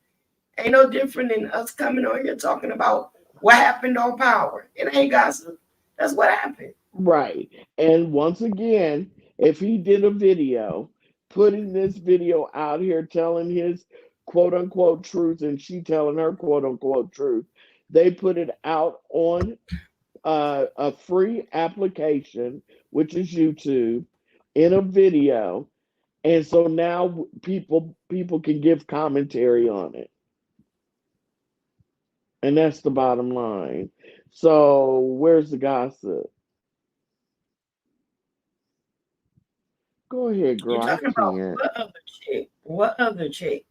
Ain't no different than us coming on here talking about what happened on Power. It ain't gossip. That's what happened. Right. And once again, if he did a video, putting this video out here telling his quote unquote truth and she telling her quote unquote truth, they put it out on a free application, which is YouTube, in a video, and so now people can give commentary on it, and that's the bottom line. So where's the gossip? Go ahead, You're girl. I talking about can't. what other chick? What other chick?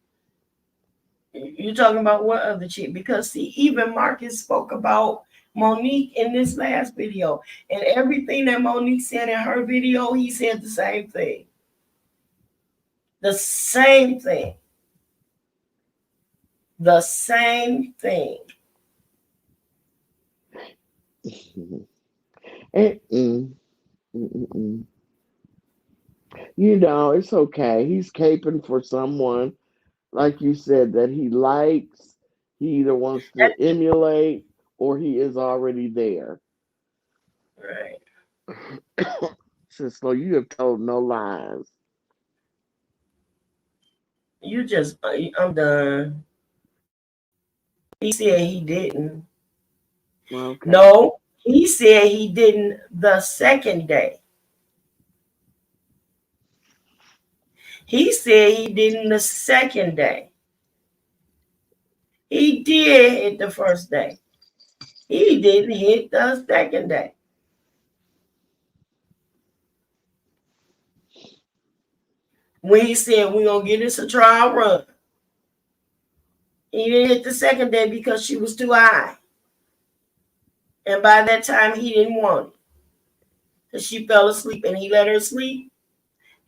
You're talking about what other chick? Because see, even Marcus spoke about Monique in this last video, and everything that Monique said in her video, he said the same thing. The same thing. The same thing. Mm-mm, mm-mm. You know, it's okay. He's caping for someone, like you said, that he likes. He either wants to emulate or he is already there. Right. Sis-Lo, you have told no lies. You just, I'm done. He said he didn't. Okay. No, he said he didn't the second day. He said he didn't the second day. He did hit the first day. He didn't hit the second day. When he said we're gonna get this a trial run. He didn't hit the second day because she was too high. And by that time he didn't want it. Because she fell asleep and he let her sleep.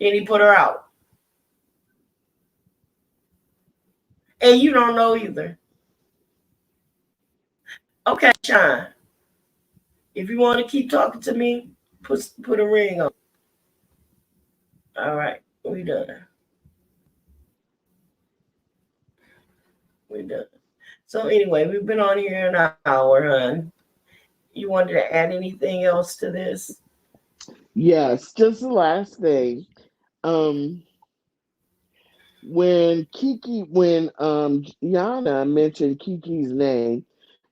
Then he put her out. And you don't know either. Okay, Sean. If you want to keep talking to me, put a ring on. All right, we done. We done. So anyway, we've been on here an hour, hon. You wanted to add anything else to this? Yes, just the last thing. Um, when Yana mentioned Kiki's name,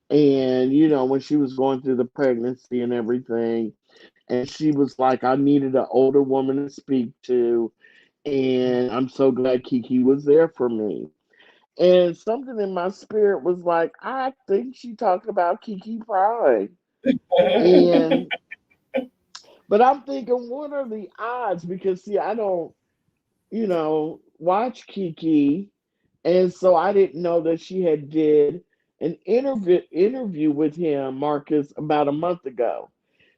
and when she was going through the pregnancy and everything, and she was like, I needed an older woman to speak to, and I'm so glad Kiki was there for me. And something in my spirit was like, I think she talked about Kiki Pride. And but I'm thinking, what are the odds? Because see, I don't, watch Kiki, and so I didn't know that she had did an interview with him, Marcus, about a month ago.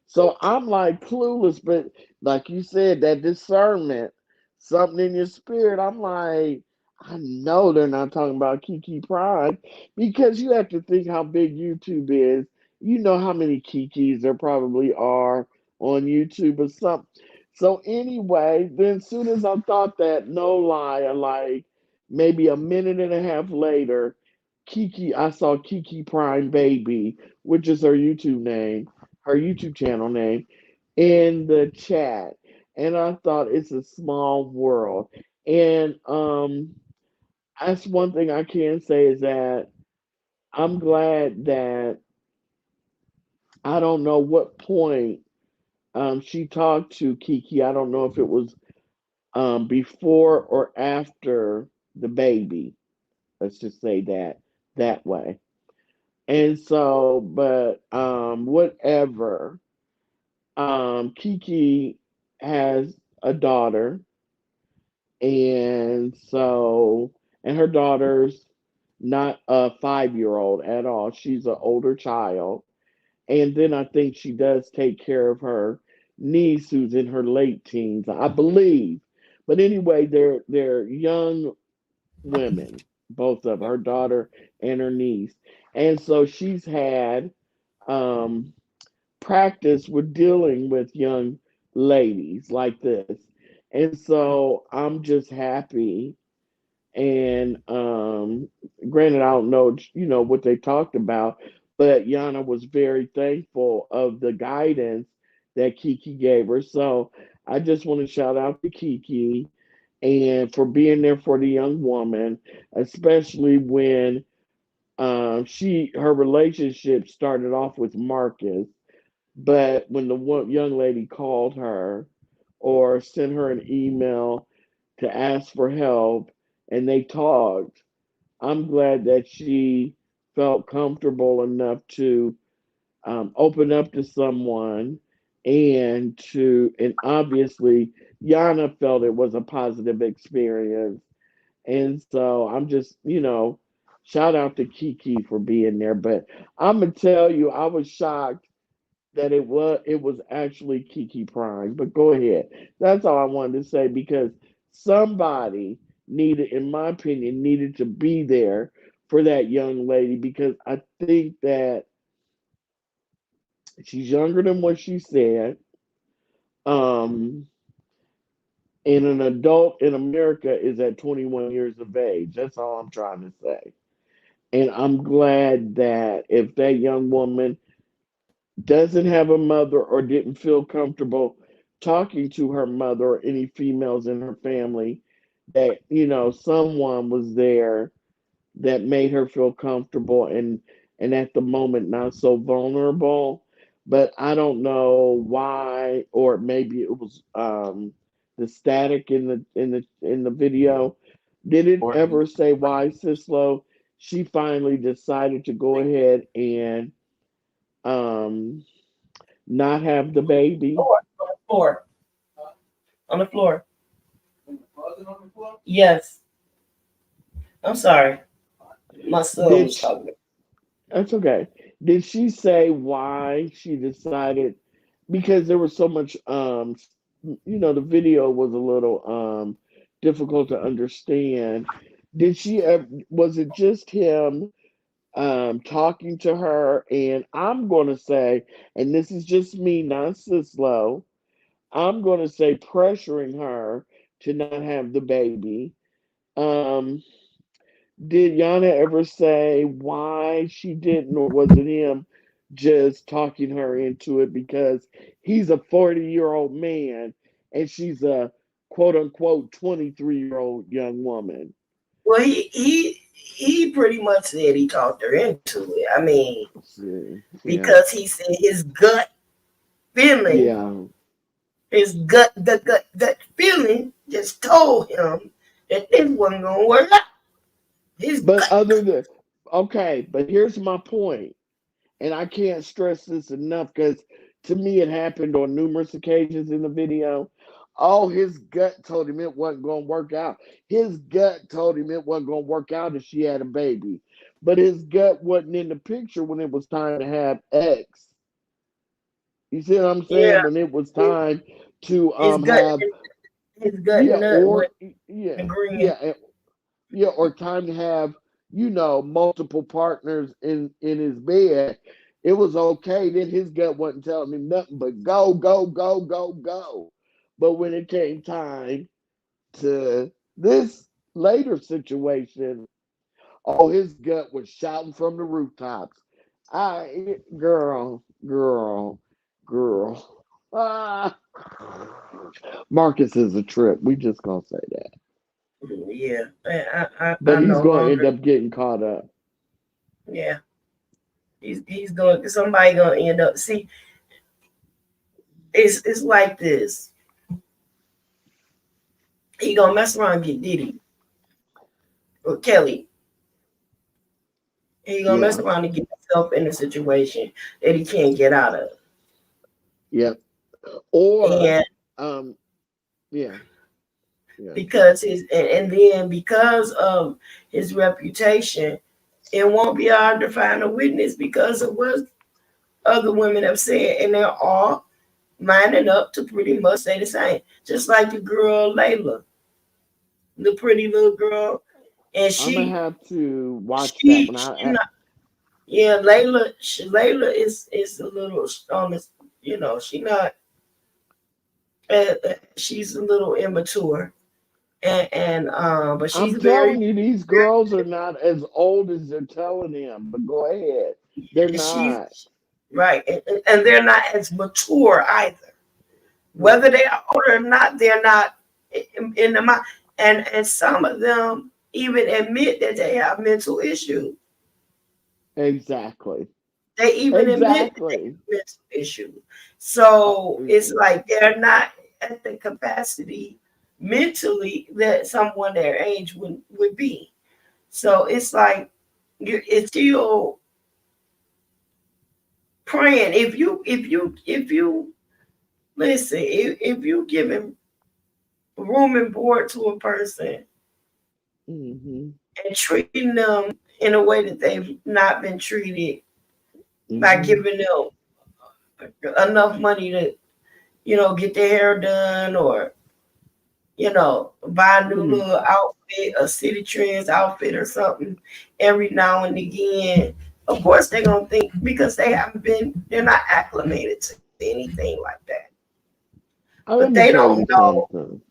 So I'm like clueless, but like you said, that discernment, something in your spirit, I'm like, I know they're not talking about Kiki Prime because you have to think how big YouTube is. You know how many Kikis there probably are on YouTube or something. So anyway, then soon as I thought that, no lie, like maybe a minute and a half later, I saw Kiki Prime Baby, which is her YouTube channel name, in the chat. And I thought it's a small world. And that's one thing I can say is that I'm glad that I don't know what point she talked to Kiki. I don't know if it was before or after the baby. Let's just say that way. And so, but whatever. Kiki has a daughter, and so, and her daughter's not a 5 year old at all. She's an older child. And then I think she does take care of her niece who's in her late teens, I believe. But anyway, they're young women, both of her daughter and her niece. And so she's had um practice with dealing with young ladies like this. And so I'm just happy. And granted, I don't know, what they talked about, but Yana was very thankful of the guidance that Kiki gave her. So I just want to shout out to Kiki and for being there for the young woman, especially when her relationship started off with Marcus, but when the one young lady called her or sent her an email to ask for help and they talked, I'm glad that she felt comfortable enough to open up to someone and obviously Yana felt it was a positive experience. And so I'm just, shout out to Kiki for being there. But I'm gonna tell you, I was shocked that it was actually Kiki Prime. But go ahead. That's all I wanted to say because somebody needed, in my opinion, needed to be there for that young lady because I think that she's younger than what she said. Um, and an adult in America is at 21 years of age. That's all I'm trying to say. And I'm glad that if that young woman doesn't have a mother or didn't feel comfortable talking to her mother or any females in her family, that, someone was there that made her feel comfortable and at the moment not so vulnerable. But I don't know why, or maybe it was the static in the video. Did it ever say why Sis-Lo she finally decided to go ahead and um not have the baby? Floor, on the floor. Yes. I'm sorry. My son Did was talking. That's okay. Did she say why she decided? Because there was so much, the video was a little difficult to understand. Was it just him talking to her? And I'm going to say, and this is just me, not Sis-Lo, I'm going to say pressuring her to not have the baby. Um, did Yana ever say why she didn't, or was it him just talking her into it because he's a 40-year-old man and she's a quote unquote 23-year-old young woman? Well, he pretty much said he talked her into it. I mean, See, yeah, because he said his gut feeling, yeah. that feeling just told him that this wasn't gonna work out. His But gut. okay, but here's my point. And I can't stress this enough because to me it happened on numerous occasions in the video. Oh, his gut told him it wasn't going to work out. His gut told him it wasn't going to work out if she had a baby. but his gut wasn't in the picture when it was time to have X. You see what I'm Yeah, saying? When it was his, time to his gut, have, his gut yeah, nut or wasn't yeah, agreeing. yeah, yeah, or time to have, multiple partners in his bed. It was okay. Then his gut wasn't telling him nothing but go, go, go, go, go. But when it came time to this later situation, oh, his gut was shouting from the rooftops. Girl, girl, girl. Ah, Marcus is a trip. We just gonna say that. Yeah, I But he's no gonna end longer. up getting caught up. Yeah, he's going. Somebody gonna end up. See, it's like this. He gonna mess around and get Diddy or Kelly. He gonna mess Yeah. around and get himself in a situation that he can't get out of. Yep. Or, And um, yeah, yeah. because and then because of his reputation, it won't be hard to find a witness because of what other women have said, and they're all lining up to pretty much say the same. Just like the girl Layla, the pretty little girl, and I'm gonna have to watch that when she I not, yeah, Layla is a little on this, she not, she's a little immature, and but she's I'm very, telling you, these girls are not as old as they're telling them. But go ahead, they're she's not. right, and they're not as mature either. Whether Right. they are older or not, they're not in the mind. And some of them even admit that they have mental issues. Exactly. They even admit that they Exactly. have mental issues. So it's Mm-mm. like they're not at the capacity mentally that someone their age would be. So it's like it's still praying. If you listen, if you giving room and board to a person Mm-hmm. and treating them in a way that they've not been treated, by Mm-hmm. giving them enough money to, get their hair done, or, buy a new Let me. little outfit, a City Trends outfit or something every now and again. Of course, they're going to think because they're not acclimated to anything like that. But Let they me tell don't you know. something.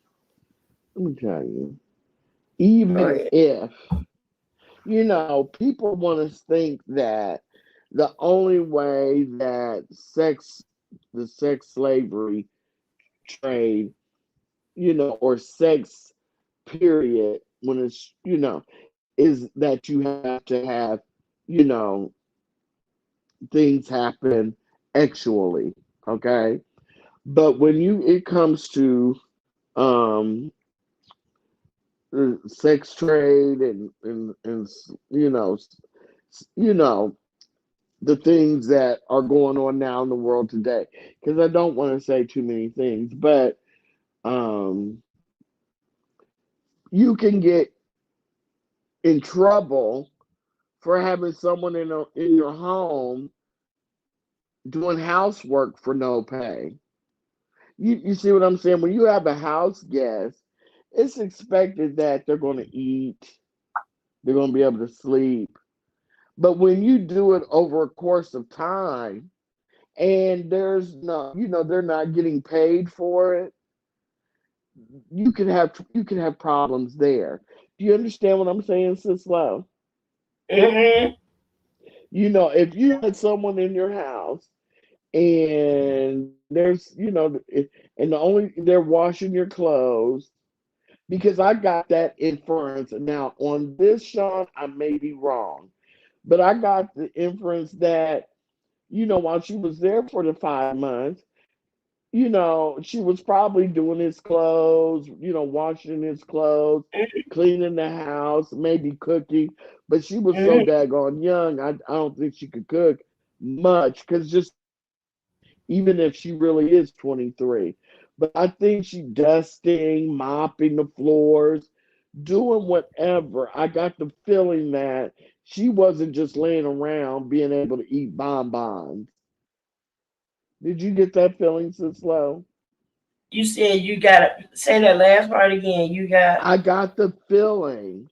Let me tell you. Even Right. if people want to think that the only way that the sex slavery trade, or sex period, when it's, is that you have to have, you know, things happen actually, okay? But when it comes to um the sex trade and you know the things that are going on now in the world today, because I don't want to say too many things, but um you can get in trouble for having someone in your home doing housework for no pay. You see what I'm saying? When you have a house guest, it's expected that they're going to eat, they're going to be able to sleep. But when you do it over a course of time and there's no, they're not getting paid for it, you can have problems there. Do you understand what I'm saying, Sis-Lo? Hmm. If you had someone in your house and and they're washing your clothes, because I got that inference. Now, on this, Sean, I may be wrong, but I got the inference that, while she was there for the 5 months, she was probably doing his clothes, washing his clothes, cleaning the house, maybe cooking. But she was so Hmm. daggone young, I don't think she could cook much, because just even if she really is 23. But I think she dusting, mopping the floors, doing whatever. I got the feeling that She wasn't just laying around being able to eat bonbons. Did you get that feeling, Sis-Lo? You said you gotta say that last part again. You got I got the feeling,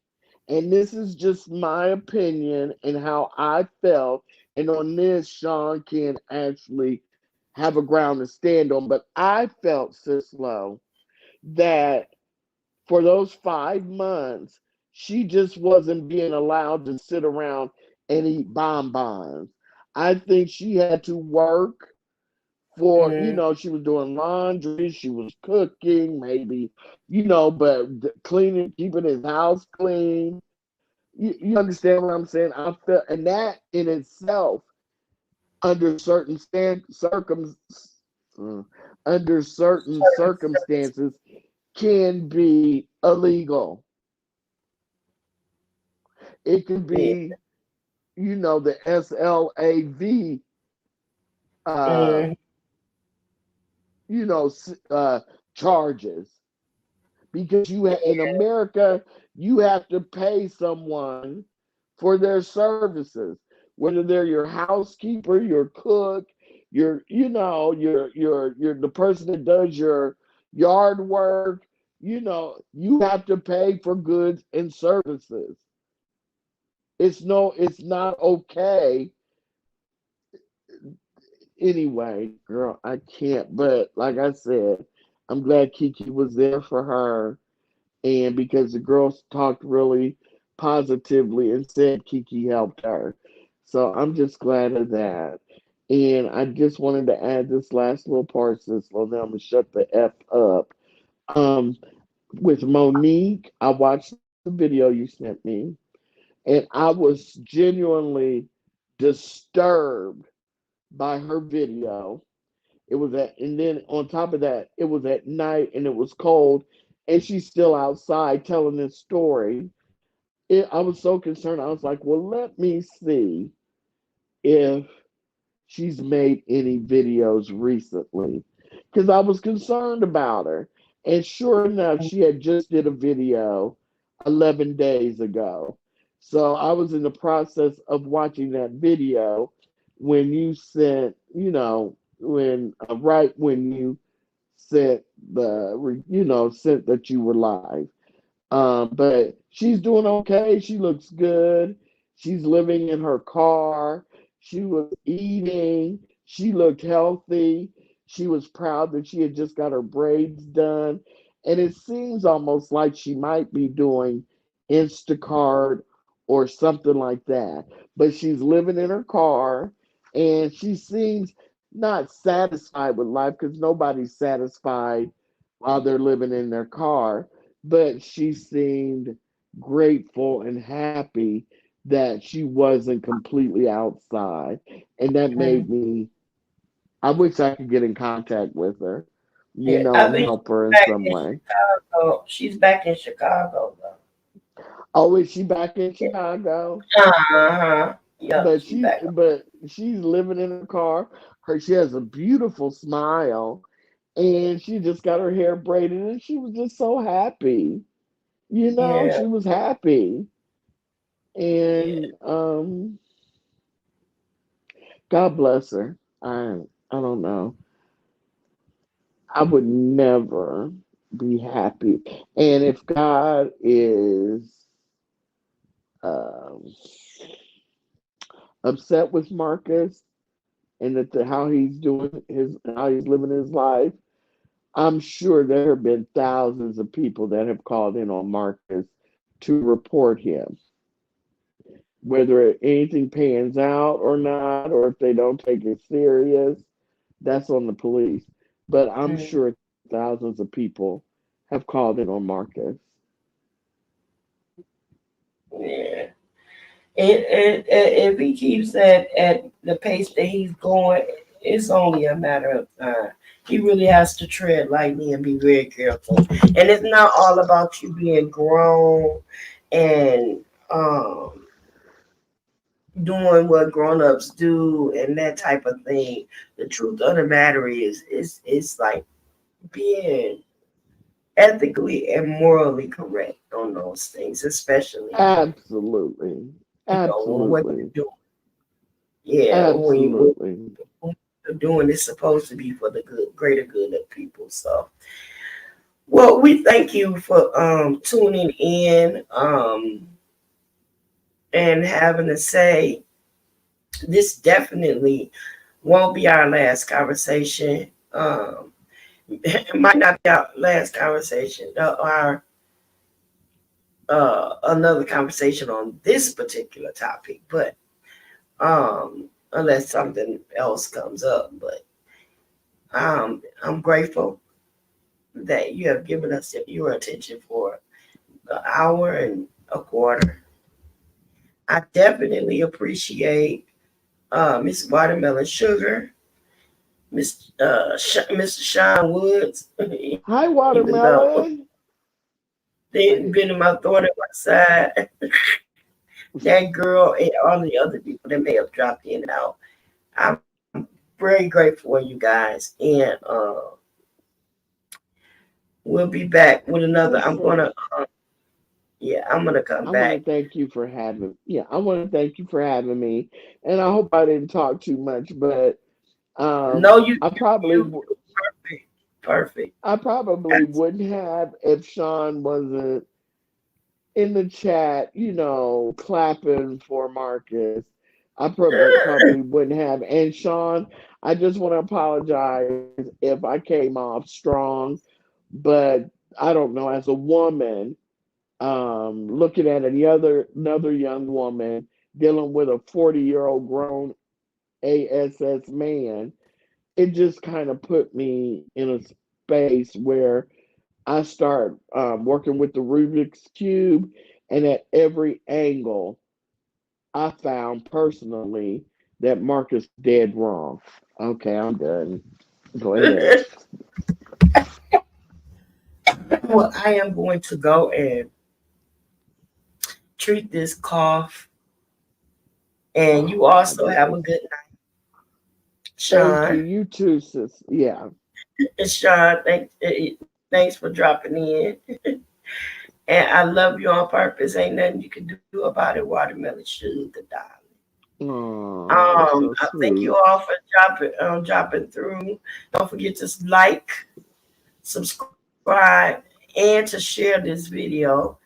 and this is just my opinion and how I felt. And on this, Sean can actually have a ground to stand on. But I felt, Sis-Lo, that for those 5 months, she just wasn't being allowed to sit around and eat bonbons. I think she had to work for, mm, she was doing laundry, she was cooking, maybe, but cleaning, keeping his house clean. You understand what I'm saying? I felt, and that in itself, under certain uh, under certain circumstances, can be illegal. It could yeah, be, the SLAV, uh, mm, you know, charges. Because in yeah, America, you have to pay someone for their services, whether they're your housekeeper, your cook, your the person that does your yard work. You have to pay for goods and services. It's not okay. Anyway, girl, I can't. But like I said, I'm glad Kiki was there for her, and because the girls talked really positively and said Kiki helped her. So I'm just glad of that. And I just wanted to add this last little part, since well, then I'm gonna shut the F up. Um, with Monique, I watched the video you sent me, and I was genuinely disturbed by her video. And then on top of that, it was at night and it was cold, and she's still outside telling this story. I was so concerned. I was like, well, let me see if she's made any videos recently, because I was concerned about her. And sure enough, she had just did a video 11 days ago. So I was in the process of watching that video when you sent, right when you sent sent that you were live. But she's doing okay. She looks good. She's living in her car. She was eating. She looked healthy. She was proud that she had just got her braids done. And it seems almost like she might be doing Instacart or something like that. But she's living in her car, and she seems not satisfied with life, because nobody's satisfied while they're living in their car, but she seemed grateful and happy that she wasn't completely outside. And that made mm. me, I wish I could get in contact with her, Yeah. I and think help her in back some in way. Chicago. She's back in Chicago though. Oh, is she back in Chicago? Uh-huh. Yep, But she's back. she's living in her car. She has a beautiful smile, and she just got her hair braided, and she was just so happy. Yeah, She was happy. yeah. And God bless her. I don't know. I would never be happy. And if God is um, upset with Marcus, and how he's doing how he's living his life, I'm sure there have been thousands of people that have called in on Marcus to report him, whether anything pans out or not, or if they don't take it serious. That's on the police. But I'm Mm, sure thousands of people have called in on Marcus. yeah. If he keeps at the pace that he's going, it's only a matter of time. He really has to tread lightly and be very careful. And it's not all about you being grown and doing what grown-ups do and that type of thing. The truth of the matter is it's like being ethically and morally correct on those things, especially. Absolutely. What Absolutely. you're doing. Yeah, what Absolutely. you're doing is supposed to be for the good, greater good of people. So, well, we thank you for tuning in and having to say this definitely won't be our last conversation. It might not be our last conversation. Our another conversation on this particular topic, but unless something else comes up. But I'm grateful that you have given us your attention for an hour and a quarter. I definitely appreciate Miss Watermelon Sugar, Mr. Sean Woods, Hi, even though Watermelon. they've been in my thorn in my side. That girl and all the other people that may have dropped in and out. I'm very grateful for you guys, and we'll be back with another. Listen, Yeah, I'm gonna come I want to back. thank you for having. Yeah, I want to thank you for having me, and I hope I didn't talk too much, but No, I probably perfect, perfect. I probably wouldn't have if Sean wasn't in the chat, clapping for Marcus. I probably wouldn't have. And Sean, I just want to apologize if I came off strong, but I don't know. As a woman, looking at another young woman dealing with a 40-year-old grown ASS man, it just kind of put me in a space where I start working with the Rubik's Cube, and at every angle, I found personally that Marcus dead wrong. Okay, I'm done. Go ahead. Well, I am going to go and treat this cough, and you Oh my also have a goodness. good night, Thank you. Sean. You too, sis. Yeah. And Sean, thanks for dropping in. And I love you on purpose. Ain't nothing you can do about it. Watermelon sugar, darling. Oh, that's so I thank you sweet. all for dropping through. Don't forget to like, subscribe, and to share this video.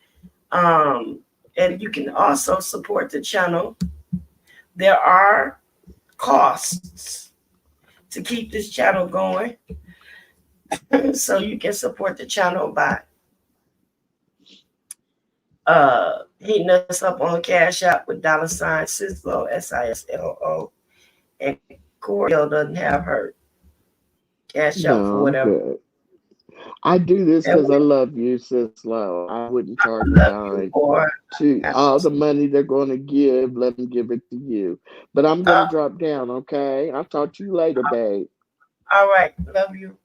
Um, and you can also support the channel. There are costs to keep this channel going, so you can support the channel by hitting us up on Cash App with $ Sis-Lo, Sislo, and Coriel doesn't have her Cash App for No, I'm whatever. good. I do this And because I love you, sis. Low. I wouldn't charge a love you dime more. to all the money they're going to give. Let them give it to you. But I'm going to Uh, drop down. Okay. I'll talk to you later, babe. all right, love you.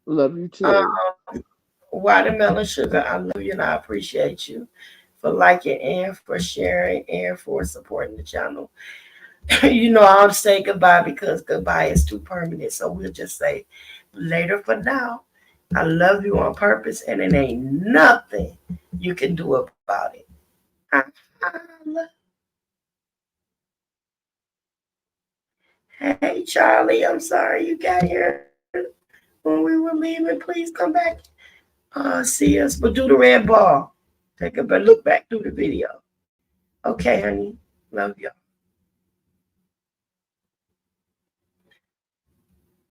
Love you too. Um, Watermelon sugar, I love you and I appreciate you for liking and for sharing and for supporting the channel. I'll say goodbye because goodbye is too permanent. So we'll just say later for now. I love you on purpose and it ain't nothing you can do about it. Hey, Charlie, I'm sorry you got here when we were leaving. Please come back. See us, but do the red ball. Take a look back through the video. Okay, honey. Love y'all.